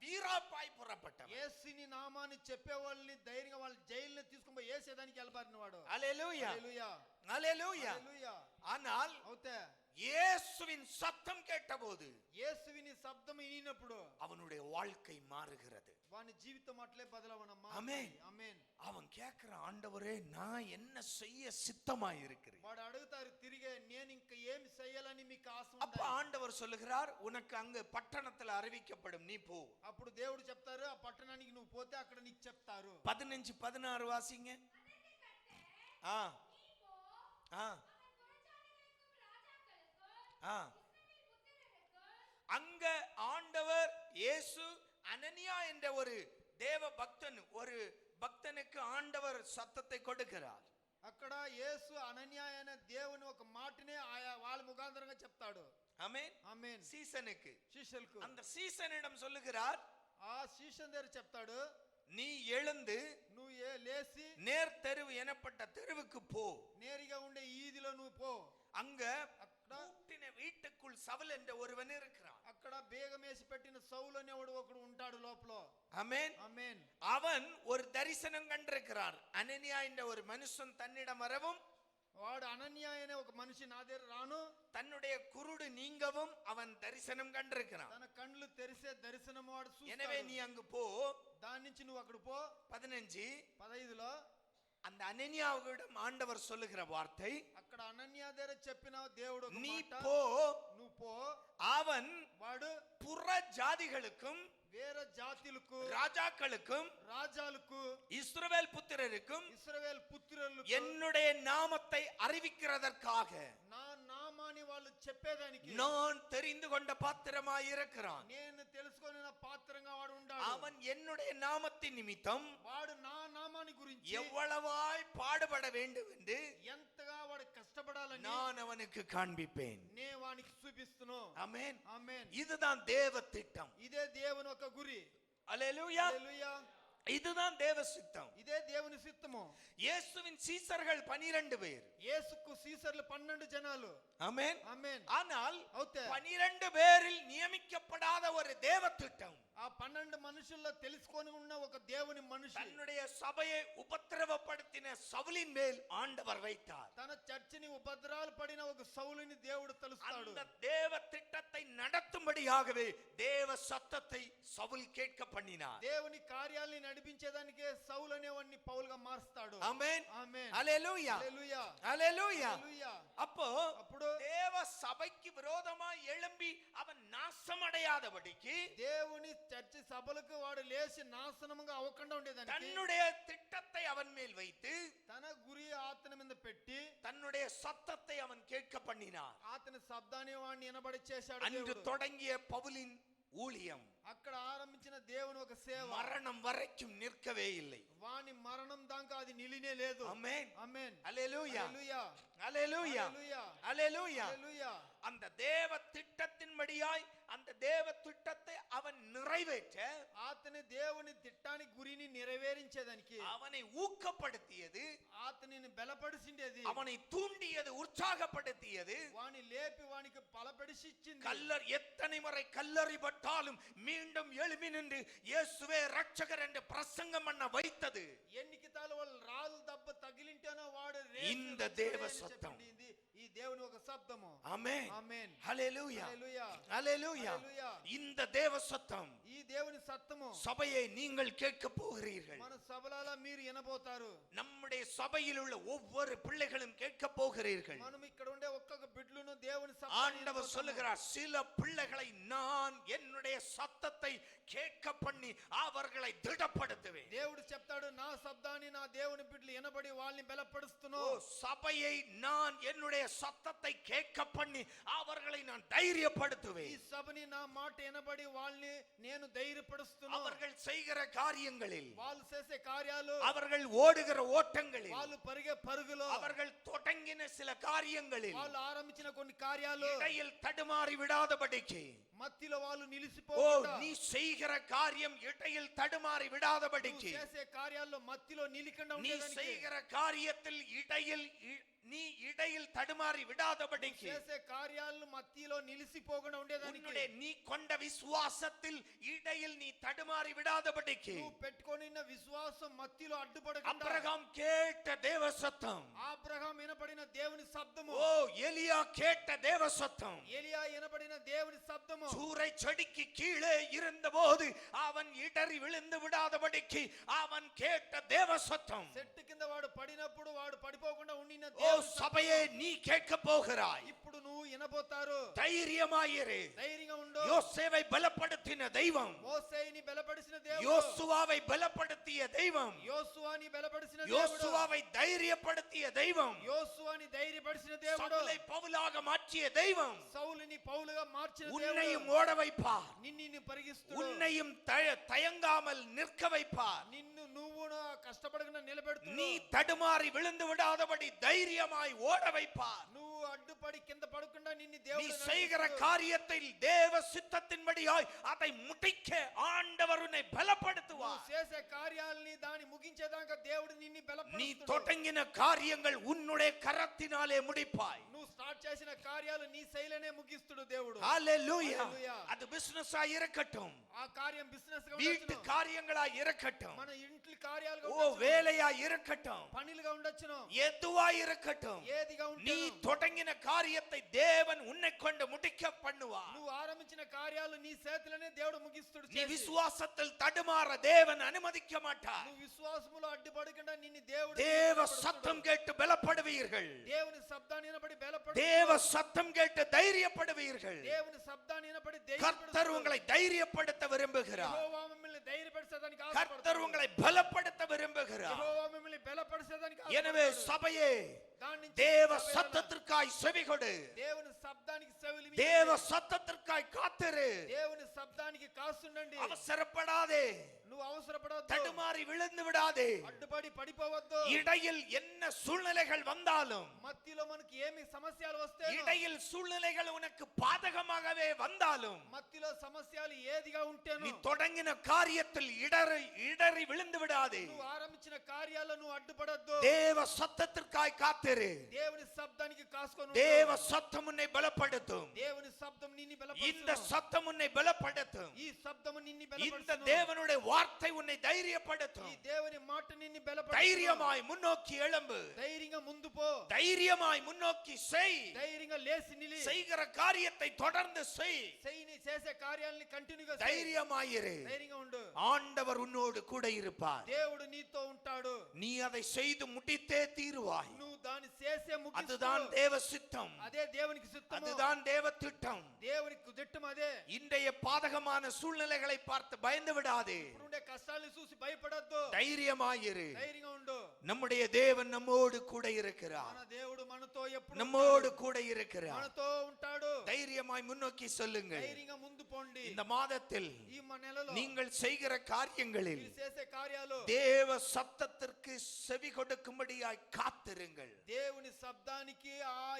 வீராப்பாய் புறப்பட்டவன். యేసుని నామాన్ని చెప్పే వాళ్ళని ధైర్యంగా వాళ్ళ జైలుని తీసుకొని పోయి యేసేదానికి వెళ్ళబారినవాడు. அல்லேலூயா, హల్లెలూయా, அல்லேலூயா. హల్లెలూయా. ஆனால் అవుతే இயேசுவின் சத்தம் கேட்டபோது యేసువిని శబ్దం వినినప్పుడు அவனுடைய வாழ்க்கை மாறுகிறது. వాని జీవితం అట్లే బదలవనమ్మా. ఆమేన్. ఆమేన్. அவன் கேட்கிற, ஆண்டவரே நான் என்ன செய்ய சித்தமாய் இருக்கிறேன்? వాడు అడుగుతారు తిరిగే, నేను ఇంకా ఏమి చేయాలని మీకు ఆశ அப்ப ఉందా? ஆண்டவர் சொல்லுகிறார், உனக்கு அங்கு பட்டணத்தில் அறிவிக்கப்படும், நீ போ. అప్పుడు దేవుడు చెప్తారు, ఆ పట్టణానికి నువ్వు పోతే అక్కడ నీకు చెప్తారు. 15-16 வாசிங்க. ஆ ஆ ஆ அங்க ஆண்டவர் இயேசு அனனியா என்ற ஒரு தேவ பக்தன், ஒரு பக்தனுக்கு ஆண்டவர் சத்தத்தை கொடுக்கிறார். అక్కడ యేసు అనన్య అనే దేవుని ఒక మాటనే ఆయా వాళ్ళ ముఖాంతరంగా చెప్తాడు. ஆமென். ఆమేన్. சீசனுக்கு శిష్యులకు அந்த சீசனிடம் சொல்லுகிறார், ఆ శిష్యుని దగ్గర చెప్తాడు, நீ எழுந்து నువ్వు లేచి நேர் தெருவு எனப்பட்ட தெருவுக்கு போ. నేరుగా ఉండే ఈదిలో నువ్వు పో. அங்க అక్కడ பூட்டின வீட்டுக்குள் சவுல் என்ற ஒருவன் இருக்கிறான். అక్కడ బేగమేసి పెట్టిన సౌలు అనేవాడు ఒకడు ఉంటాడు లోపల. ஆமென். ఆమేన్. அவன் ஒரு தரிசனம் கண்டிருக்கிறார். அனனியா என்ற ஒரு மனுஷன் தன்னிடம் வரவும், వాడు అనన్య అనే ఒక మనిషి నా దగ్గర రాను, தன்னுடைய குருடு நீங்கவும் அவன் தரிசனம் கண்டிருக்கிறான். తన కండ్లు తెరిసే దర్శనం వాడు எனவே చూస్తాడు. நீ அங்கு போ. దాని నుంచి నువ్వు అక్కడ పో. 15 15లో அந்த அனனியாவிடம் ஆண்டவர் சொல்லுகிற வார்த்தை, అక్కడ అనన్య దగ్గర చెప్పిన దేవుడు ఒక நீ మాట, போ, నువ్వు పో. அவன் వాడు புற ஜாதிகளுக்கும் వేరే జాతులకు ராஜாக்களுக்கும் రాజాలకు இஸ்ரவேல் புத்திரருக்கும் ఇశ్రాయేలు పుత్రులకు என்னுடைய நாமத்தை அறிவிக்கிறதற்காக నా నామాన్ని వాళ్ళు చెప్పేదానికి நான் தெரிந்து கொண்ட பாத்திரமாய் இருக்கிறான். నేను తెలుసుకొనిన పాత్రంగా వాడు ఉండాడు. அவன் என்னுடைய நாமத்தின் நிமித்தம் వాడు నా నామాన్ని గురించి எவ்வளவாய் பாடுபட வேண்டும் என்று ఎంతగా వాడు కష్టపడాలని நான் அவனுக்கு காண்பிப்பேன். నే వానికి చూపిస్తును. ஆமென். ఆమేన్. இதுதான் தேவ திட்டம். ఇదే దేవుని ఒక గురి. அல்லேலூயா. హల్లెలూయా. இதுதான் தேவ சித்தம். ఇదే దేవుని చిత్తము. இயேசுவின் சீசர்கள் 12 பேர். యేసుకు సీసర్లు 12 జనాలు. ஆமென். ఆమేన్. ஆனால் అవుతే 12 பேரில் நியமிக்கப்படாத ஒரு தேவ திட்டம், ఆ 12 మనుషుల్లో తెలుసుకొని ఉన్న ఒక దేవుని మనిషి தன்னுடைய சபையை உபத்திரவப்படுத்தின சவுலின் மேல் ஆண்டவர் வைத்தார். తన చర్చిని ఉపద్రవాలు పడిన ఒక సౌలుని దేవుడు తలుస్తాడు. அந்த தேவ திட்டத்தை நடத்தும்படியாகவே தேவ சத்தத்தை சவுல் கேட்க பண்ணினார். దేవుని కార్యాలని నడిపించేదానికే సౌలు అనేవాడిని పౌలుగా మారుస్తాడు. ஆமென். ఆమేన్. அல்லேலூயா. హల్లెలూయా. அல்லேலூயா. హల్లెలూయా. அப்போ అప్పుడు தேவ சபைக்கு விரோதமாய் எழும்பி அவன் நாசமடையாதபடிக்கு దేవుని చర్చి సభలకు వాడు లేచి నాశనముగా అవ్వకుండా ఉండేదానికి தன்னுடைய திட்டத்தை அவன் மேல் வைத்து తన గురి ఆతన మీద పెట్టి தன்னுடைய சத்தத்தை அவன் கேட்க பண்ணினார். ఆతని శబ్దాన్ని వాడిని వినబడి చేశాడు அன்று దేవుడు. தொடங்கிய பவுலின் ஊழியம் అక్కడ ఆరంభించిన దేవుని ఒక సేవ மரணம் வரைக்கும் நிற்கவே இல்லை. వాని మరణం దాకా అది నిలినే లేదు. ஆமென். ఆమేన్. அல்லேலூயா. హల్లెలూయా. அல்லேலூயா. హల్లెలూయా. அல்லேலூயா. హల్లెలూయా. அந்த தேவ திட்டத்தின்படியாய் அந்த தேவ திட்டத்தை அவன் நிறைவேற்ற ఆతని దేవుని తిట్టాని గురిని నెరవేరించేదానికి அவனை ஊக்கப்படுத்தியது, ఆతనిని బలపడిసిండేది, அவனை தூண்டியது, உற்சாகப்படுத்தியது. వాని లేపి వానికి బలపడిసిచ్చింది. கல்லர் எத்தனை முறை கல்லறிபட்டாலும் மீண்டும் எழுப்பி நின்று இயேசுவே ரட்சகர் என்று பிரசங்கம் பண்ண வைத்தது ఎన్నికితాలు వాళ్ళు రాళ్ళు దెబ్బ తగిలింటేనో వాడు இந்த தேவ சத்தம். ఈ దేవుని ఒక శబ్దము. ஆமென். ఆమేన్. ஹல்லேலூயா. హల్లెలూయా. ஹல்லேலூயா. హల్లెలూయా. இந்த தேவ சத்தம் ఈ దేవుని సత్తము சபையை நீங்கள் கேட்க போகிறீர்கள். మన సభలలో మీరు వినబోతారు. நம்முடைய சபையில் உள்ள ஒவ்வொரு பிள்ளைகளும் கேட்க போகிறீர்கள். మనం ఇక్కడ ఉండే ఒక్కొక్క బిడ్డలను దేవుని ஆண்டவர் சொல்லுகிறார், சில பிள்ளைகளை நான் என்னுடைய சத்தத்தை கேட்க பண்ணி அவர்களை திடப்படுத்துவேன். దేవుడు చెప్తాడు, నా శబ్దాన్ని నా దేవుని బిడ్డలు వినబడి వాళ్ళని బలపరుస్తును. சபையை நான் என்னுடைய சத்தத்தை கேட்க பண்ணி அவர்களை நான் ఈ தைரியப்படுத்துவேன். సభని నా మాట వినబడి వాళ్ళని నేను ధైర్యపరుస్తును. அவர்கள் செய்கிற காரியங்களில், వాళ్ళు చేసే కార్యాలు, அவர்கள் ஓடுகிற ஓட்டங்களில், వాళ్ళు పరిగే పరుగులో, அவர்கள் தொடங்கின சில காரியங்களில் వాళ్ళు ఆరంభించిన కొన్ని కార్యాలు இடையில் தடுமாறி விடாதபடிக்கு, మధ్యలో వాళ్ళు ஓ నిలిచిపోకుండా, நீ செய்கிற காரியம் இடையில் தடுமாறி விடாதபடிக்கு, నువ్వు చేసే కార్యాల్లో మధ్యలో నిలికుండా நீ ఉండేదానికి, செய்கிற காரியத்தில் நீ இடையில் தடுமாறி விடாதபடிக்கு, చేసే కార్యాలను మధ్యలో నిలిచిపోకుండా ఉండేదానికి, உன்னுடைய நீ கொண்ட விசுவாசத்தில் இடையில் நீ தடுமாறி விடாதபடிக்கு, నువ్వు పెట్టుకొనిన్న విశ్వాసం మధ్యలో అడ్డుపడకుండా, அபிரகாம் கேட்ட தேவ சத்தம், ఆబ్రహాం వినబడిన దేవుని శబ్దము, ஓ எலியா கேட்ட தேவ சத்தம், ఏలియా వినబడిన దేవుని శబ్దము, சூறை செடிக்கு கீழே இருந்தபோது அவன் இடறி விழுந்து விடாதபடிக்கு அவன் கேட்ட தேவ சத்தம். చెట్టు కింద వాడు పడినప్పుడు వాడు పడిపోకుండా ఉండిన ஓ சபையே, நீ கேட்க போகிறாய். ఇప్పుడు నువ్వు వినబోతారు. தைரியமாயிரு. ధైర్యంగా ఉండు. யோசேவை பலப்படுத்தின தெய்வம், మోసేని బలపడిసిన దేవుడు, யோசுவாவை பலப்படுத்திய தெய்வம், యోసువాని బలపడిసిన దేవుడు, யோசுவாவை தைரியப்படுத்திய தெய்வம், యోసువాని ధైర్యపరిచిన దేవుడు, சவுலை பவுலாக மாற்றிய தெய்வம் సౌలుని పౌలుగా మార్చిన உன்னையும் దేవుడు, ஓட வைப்பார். నిన్ను పరిగిస్తుడు, உன்னையும் தயங்காமல் நிற்க வைப்பார். నిన్ను నువ్వును ఆ కష్టపడకుండా నిలబెడుతుడు. நீ தடுமாறி விழுந்து விடாதபடி தைரியமாய் ஓட வைப்பார். నువ్వు అడ్డుపడి కింద పడకుండా నిన్ను நீ దేవుడు செய்கிற నడిపిస్తాడు. காரியத்தில் தேவ சித்தத்தின்படியாய் அதை முடிக்க ஆண்டவர் உன்னை నువ్వు பலப்படுத்துவார். చేసే కార్యాలని దాన్ని ముగించేదాకా దేవుడు నిన్ను நீ బలపరుస్తాడు. தொடங்கின காரியங்கள் உன்னுடைய கரத்தினாலே முடிப்பாய். నువ్వు స్టార్ట్ చేసిన కార్యాలు నీ శైలనే ముగిస్తుడు దేవుడు. ஹalleluya. Hallelujah. அது பிசினஸா இருக்கட்டும், ఆ కార్యం బిజినెస్ గా வீட்டு ఉండొచ్చును, காரியங்களா இருக்கட்டும், మన ఇంటి కార్యాలుగా ஓ ఉండొచ్చును, வேலையா இருக்கட்டும், పనులుగా ఉండొచ్చును, எதுவா இருக்கட்டும், ఏదిగా நீ ఉంటేను தொடங்கின காரியத்தை தேவன் உன்னை கொண்டு முடிக்க பண்ணுவார். నువ్వు ఆరంభించిన కార్యాలు నీ చేతులనే దేవుడు ముగిస్తుడు. நீ చేసి. விசுவாசத்தில் தடுமாற தேவன் அனுமதிக்க மாட்டார். నువ్వు విశ్వాసములో అడ్డుపడకుండా నిన్ను దేవుడు தேவ சத்தம் கேட்டு பலப்படுவீர்கள். దేవుని శబ్దాన్ని వినబడి బలపడు. தேவ சத்தம் கேட்டு தைரியப்படுவீர்கள். దేవుని శబ్దాన్ని వినబడి கர்த்தர் உங்களை தைரியப்படுத்த விரும்புகிறார். యెహోవా మిమ్మల్ని ధైర్యపరిచేదానికి கர்த்தர் ఆశపడుతున్నాడు. உங்களை பலப்படுத்த விரும்புகிறார். యెహోవా మిమ్మల్ని బలపరిచేదానికి எனவே ఆశపడుతున్నాడు. சபையே, దాని నుంచి தேவ సభ சத்தத்திற்காய் செவிகொடு. దేవుని శబ్దానికి చెవులు தேவ சத்தத்திற்காய் காத்திரு. దేవుని శబ్దానికి కాస్తుండండి. அவசரப்படாதே, నువ్వు అవసరపడవద్దు, தடுமாறி விழுந்து விடாதே. అడ్డుపడి పడిపోవద్దు. இடையில் என்ன சூழ்நிலைகள் வந்தாலும், మధ్యలో మనకి ఏమి సమస్యలు వస్తే இடையில் சூழ்நிலைகள் உனக்கு பாதகமாகவே வந்தாலும், మధ్యలో సమస్యలు ఏదిగా ఉంటేను நீ தொடங்கின காரியத்தில் இடறி விழுந்து விடாதே. నువ్వు ఆరంభించిన కార్యాల్లో నువ్వు అడ్డుపడొద్దు. தேவ சத்தத்திற்காய் காத்திரு. దేవుని శబ్దానికి కాసుకొని தேவ சத்தம் உன்னை பலப்படுத்தும். దేవుని శబ్దం నిన్ను இந்த బలపరుచును. சத்தம் உன்னை பலப்படுத்தும். ఈ శబ్దము నిన్ను இந்த బలపరుచును. தேவனுடைய வார்த்தை உன்னை ఈ தைரியப்படுத்தும். దేవుని మాట నిన్ను బలపరుచును. தைரியமாய் முன்னோக்கி எழும்பு. ధైర్యంగా ముందు పో. தைரியமாய் முன்னோக்கி செய். ధైర్యంగా లేచి నిలి. செய்கிற காரியத்தை தொடர்ந்து செய். నీ చేసే కార్యాలని కంటిన్యూగా தைரியமாயிரு. ధైర్యంగా ఉండు. ஆண்டவர் உன்னோடு கூட இருப்பார். దేవుడు నీతో ఉంటాడు. நீ அதை செய்து முடித்தே தீருவாய். నువ్వు దాన్ని చేసే ముగిస్తూ அதுதான் தேவ சித்தம். అదే దేవునికి సిద్ధము. அதுதான் தேவ திட்டம். దేవునికి దిట్టం అదే. இன்றைய பாதகமான சூழ்நிலைகளை பார்த்து பயந்து விடாதே. ఇప్పుడుండే కష్టాలను చూసి భయపడొద్దు. தைரியமாயிரு. ధైర్యంగా ఉండు. நம்முடைய தேவன் நம்மோடு கூட இருக்கிறார். మన దేవుడు మనతో ఎప్పుడు நம்மோடு கூட இருக்கிறார். మనతో ఉంటాడు. தைரியமாய் முன்னோக்கி சொல்லுங்கள். ధైర్యంగా ముందు పోండి. இந்த மாதத்தில் ఈ నెలలో நீங்கள் செய்கிற காரியங்களில் మీరు చేసే కార్యాలు தேவ சத்தத்திற்கு செவி கொடுக்கும்படியாய் காத்திருங்கள். దేవుని శబ్దానికి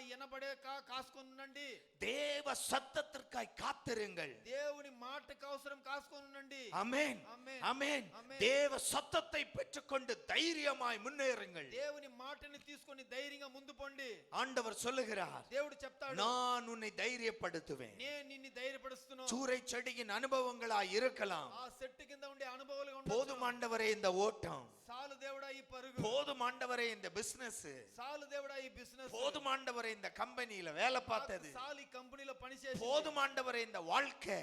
వినబడే కాసుకొని ఉండండి. தேவ சத்தத்திற்காய் காத்திருங்கள். దేవుని మాటకు అవసరం కాసుకొని ఉండండి. ஆமென், ஆமென், ஆமென். ஆமென். தேவ சத்தத்தை பெற்றுக்கொண்டு தைரியமாய் முன்னேறுங்கள். దేవుని మాటని తీసుకొని ధైర్యంగా ముందు పోండి. ஆண்டவர் சொல்லுகிறார், దేవుడు చెప్తాడు, நான் உன்னை தைரியப்படுத்துவேன். నేను నిన్ను ధైర్యపరుస్తున్నాను. சூறை செடியின் அனுபவங்களாய் இருக்கலாம். ఆ చెట్టు కింద ఉండే అనుభవాలుగా போதும் ஆண்டவரே இந்த ஓட்டம், సాలు దేవుడా ఈ పరుగు, போதும் ஆண்டவரே இந்த பிசினஸ், సాలు దేవుడా ఈ బిజినెస్, போதும் ஆண்டவரே இந்த கம்பெனியில வேலை பார்த்தது, సాలు ఈ కంపెనీలో పనిచేసి, போதும் ஆண்டவரே இந்த வாழ்க்கை.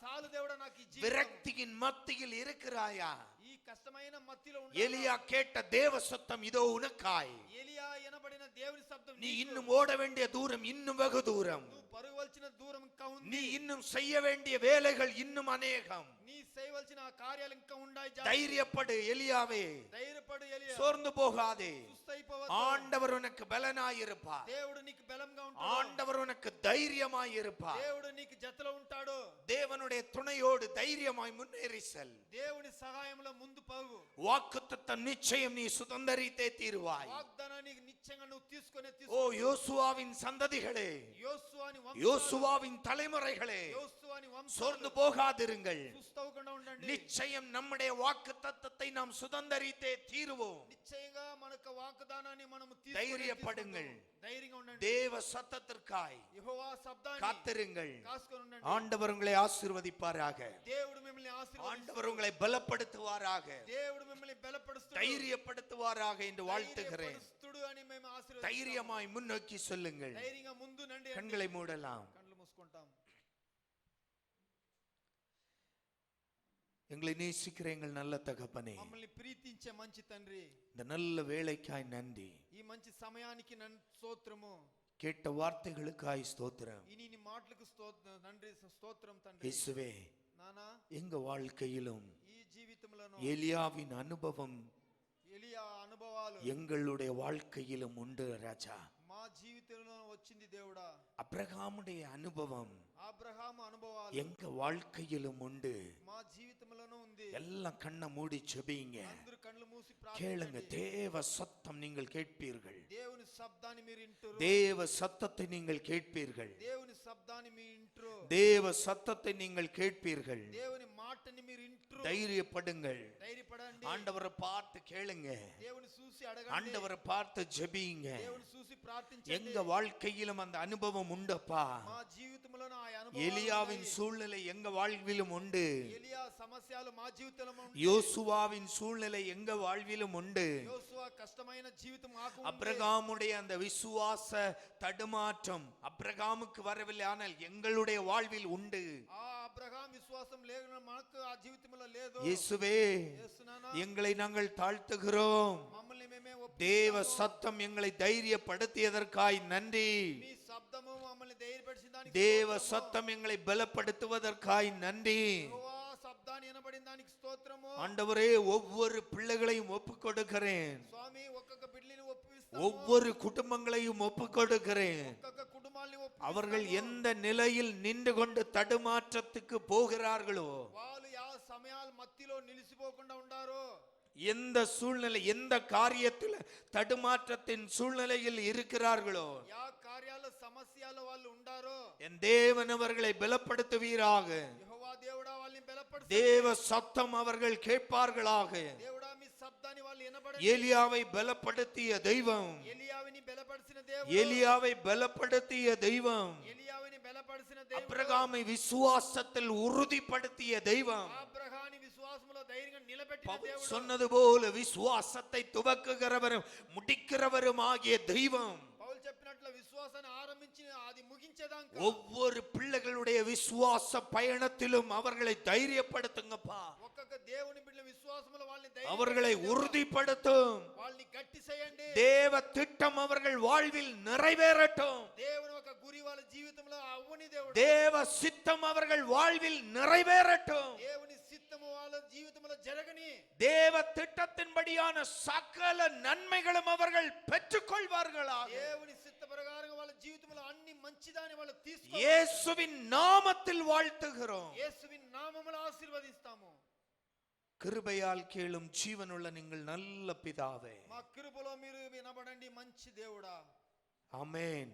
సాలు దేవుడా నాకు ఈ జీవితం. விரக்தியின் மத்தியில் இருக்கிறாயா? ఈ కష్టమైన మధ్యలో எலியா கேட்ட தேவ சத்தம் இதோ உனக்காய். ఎలియా వినబడిన దేవుని శబ్దం நீ నీకు. இன்னும் ஓட வேண்டிய தூரம் இன்னும் வெகு தూరం. నువ్వు పరుగవలసిన దూరం ఇంకా ఉంది. நீ இன்னும் செய்ய வேண்டிய வேலைகள் இன்னும் அநேகம். నీ చేయవలసిన కార్యాలు ఇంకా ఉన్నాయి. தைரியப்படு எலியாவே, ధైర్యపడు ఎలియా, சோர்ந்து போகாதே. సుస్థైపోవద్దు. ஆண்டவர் உனக்கு பலனாயிருப்பார். దేవుడు నీకు బలంగా ఉంటాడు. ஆண்டவர் உனக்கு தைரியமாயிருப்பார். దేవుడు నీకు జతలో ఉంటాడు. தேவனுடைய துணையோடு தைரியமாய் முன்னேறி செல். దేవుని సహాయంలో ముందు పోవు. வாக்குத்தத்தம் நிச்சயம் நீ சுதந்தரித்தே தீருவாய். వాగ్దానాన్ని నిశ్చయంగా నువ్వు తీసుకొని ஓ யோசுவாவின் சந்ததிகளே, యోసువాని వంశం, யோசுவாவின் தலைமுறைகளே, యోసువాని వంశం, சோர்ந்து போகாதிருங்கள். సుస్థవకుండా ఉండండి. நிச்சயம் நம்முடைய வாக்குத்தத்தத்தை நாம் சுதந்தரித்தே தீருவோம். నిశ్చయంగా మనకు వాగ్దానాన్ని మనము தைரியப்படுங்கள். ధైర్యంగా ఉండండి. தேவ சத்தத்திற்காய் యెహోవా శబ్దాన్ని காத்திருங்கள். కాసుకొని ఉండండి. ஆண்டவர் உங்களை ஆசீர்வதிப்பாராக. దేవుడు మిమ్మల్ని ఆశీర్వదిస్తాడు. ஆண்டவர் உங்களை பலப்படுத்துவாராக, దేవుడు మిమ్మల్ని బలపరుస్తాడు. தைரியப்படுத்துவாராக என்று வாழ்த்துகிறேன். ధైర్యపరుస్తుడు అని మేము ఆశీర్వదిస్తాము. தைரியமாய் முன்னோக்கி சொல்லுங்கள். ధైర్యంగా ముందు నండి. கண்களை மூடலாம். కళ్ళు మూసుకుంటాం. எங்களை நேசிக்கிற எங்கள் நல்ல தகப்பனே, మమ్మల్ని ప్రీతించే మంచి తండ్రి, இந்த நல்ல வேளைக்காய் நன்றி. ఈ మంచి సమయానికి స్తోత్రము. கேட்ட வார்த்தைகளுக்காய் ஸ்தோத்திரம். ఈ నీ మాటలకు నండి స్తోత్రం తండ్రి. இயேசுவே, నానా எங்க வாழ்க்கையிலும் ఈ జీవితంలోను எலியாவின் அனுபவம் ఎలియా అనుభవాలు எங்களுடைய வாழ்க்கையிலும் உண்டு ராஜா. మా జీవితంలో వచ్చింది దేవుడా. అబ్రహాముடைய అనుభవం అబ్రహాము అనుభవాలు எங்க வாழ்க்கையிலும் உண்டு. మా జీవితంలోనూ ఉంది. எல்லாம் கண்ணை மூடி ஜெபிங்க, అందరూ కళ్ళు మూసి கேளுங்க. ప్రార్థించండి. தேவ சத்தம் நீங்கள் கேட்பீர்கள். దేవుని శబ్దాన్ని మీరు వింటురు. தேவ சத்தத்தை நீங்கள் கேட்பீர்கள். దేవుని శబ్దాన్ని మీరు వింటురు. தேவ சத்தத்தை நீங்கள் கேட்பீர்கள். దేవుని మాటని మీరు వింటురు. தைரியப்படுங்கள். ధైర్యపడండి. ஆண்டவரை பார்த்து கேளுங்க, దేవుని చూసి అడగండి. ஆண்டவரை பார்த்து ஜெபிங்க. దేవుని చూసి ప్రార్థించండి. எங்க வாழ்க்கையிலும் அந்த அனுபவம் உண்டப்பா. మా జీవితంలో ఆ అనుభవం எலியாவின் சூழ்நிலை எங்க வாழ்விலும் உண்டு. ఎలియా సమస్యలు మా జీవితంలో ఉంది. யோசுவாவின் சூழ்நிலை எங்க வாழ்விலும் உண்டு. యోసువా కష్టమైన జీవితం మాకు ఉంది. அப்ரகாமுடைய அந்த விசுவாச தடுமாற்றம் அப்ரகாமுக்கு வரவில்லை, ஆனால் எங்களுடைய வாழ்வில் உண்டு. ఆ అబ్రహాం విశ్వాసం లేకుండా మనకు ఆ జీవితంలో లేదు. இயேசுவே, యేసునానా, எங்களை நாங்கள் தாழ்த்துகிறோம். మమ్మల్ని మేమే தேவ ఒప్పుకుంటాము. சத்தம் எங்களை தைரியப்படுத்தியதற்காய் நன்றி. మీ శబ్దము మమ్మల్ని ధైర్యపరిచిన దానికి தேவ స్తోత్రము. சத்தம் எங்களை பலப்படுத்துவதற்காய் நன்றி. యెహోవా శబ్దాన్ని వినబడిన దానికి స్తోత్రము. ஆண்டவரே, ஒவ்வொரு பிள்ளைகளையும் ஒப்புக் கொடுக்கிறேன். స్వామి, ఒక్కొక్క బిడ్డని ఒప్పిస్తాము. ஒவ்வொரு குடும்பங்களையும் ஒப்புக் கொடுக்கிறேன். ఒక్కొక్క కుటుంబాన్ని அவர்கள் ఒప్పిస్తాము. எந்த நிலையில் நின்று கொண்டு தடுமாற்றத்துக்கு போகிறார்களோ, వాళ్ళు యా సమయాల మధ్యలో నిలిచిపోకుండా ఉండారు. எந்த சூழ்நிலை, எந்த காரியத்தில் தடுமாற்றத்தின் சூழ்நிலையில் இருக்கிறார்களோ, యా కార్యాల సమస్యల వాళ్ళు ఉండారు. என் தேவன் அவர்களை பலப்படுத்துவீராக. యెహోవా దేవుడా వాళ్ళని బలపరచండి. தேவ சத்தம் அவர்கள் கேட்பார்களாக. దేవుడా మీ శబ్దాన్ని వాళ్ళు వినబడండి. ஏலியாவை பலப்படுத்திய தெய்வம், ఎలియావిని బలపరిచిన దేవుడు. ஏலியாவை பலப்படுத்திய தெய்வம், ఎలియావిని బలపరిచిన దేవుడు. அப்ரகாமை விசுவாசத்தில் உறுதிப்படுத்திய தெய்வம். అబ్రహాముని విశ్వాసములో ధైర్యంగా నిలబెట్టిన பவுல் దేవుడు. சொன்னது போல விசுவாசத்தை துவக்குகிறவரும் முடிக்கிறவரும் ஆகிய தெய்வம் పౌలు చెప్పినట్లు విశ్వాసాన్ని ఆరంభించి అది ముగించేదాకా ஒவ்வொரு பிள்ளைகளுடைய விசுவாச பயணத்திலும் அவர்களை தைரியப்படுத்துங்கப்பா. ఒక్కొక్క దేవుని బిడ్డల విశ్వాసములో వాళ్ళని அவர்களை உறுதிப்படுத்தும். వాళ్ళని గట్టి చేయండి. தேவ திட்டம் அவர்கள் வாழ்வில் நிறைவேறட்டும். దేవుని ఒక గురి వాళ్ళ జీవితంలో అవ్వని దేవుడు. தேவ சித்தம் அவர்கள் வாழ்வில் நிறைவேறட்டும். దేవుని చిత్తము వాళ్ళ జీవితంలో జరగని. தேவ திட்டத்தின்படியான சகல நன்மைகளும் அவர்கள் பெற்றுக்கொள்வார்களாக. దేవుని చిత్త ప్రకారంగా వాళ్ళ జీవితంలో అన్ని మంచిదాన్ని వాళ్ళు తీసుకోవాలి. இயேசுவின் நாமத்தில் வாழ்த்துகிறோம். యేసువిన్ నామములో ఆశీర్వదిస్తాము. கிருபையால் கேளும் ஜீவனுள்ள நீங்கள் நல்ல பிதாவே. మా కృపలో మీరు వినబడండి మంచి దేవుడా. ஆமென்.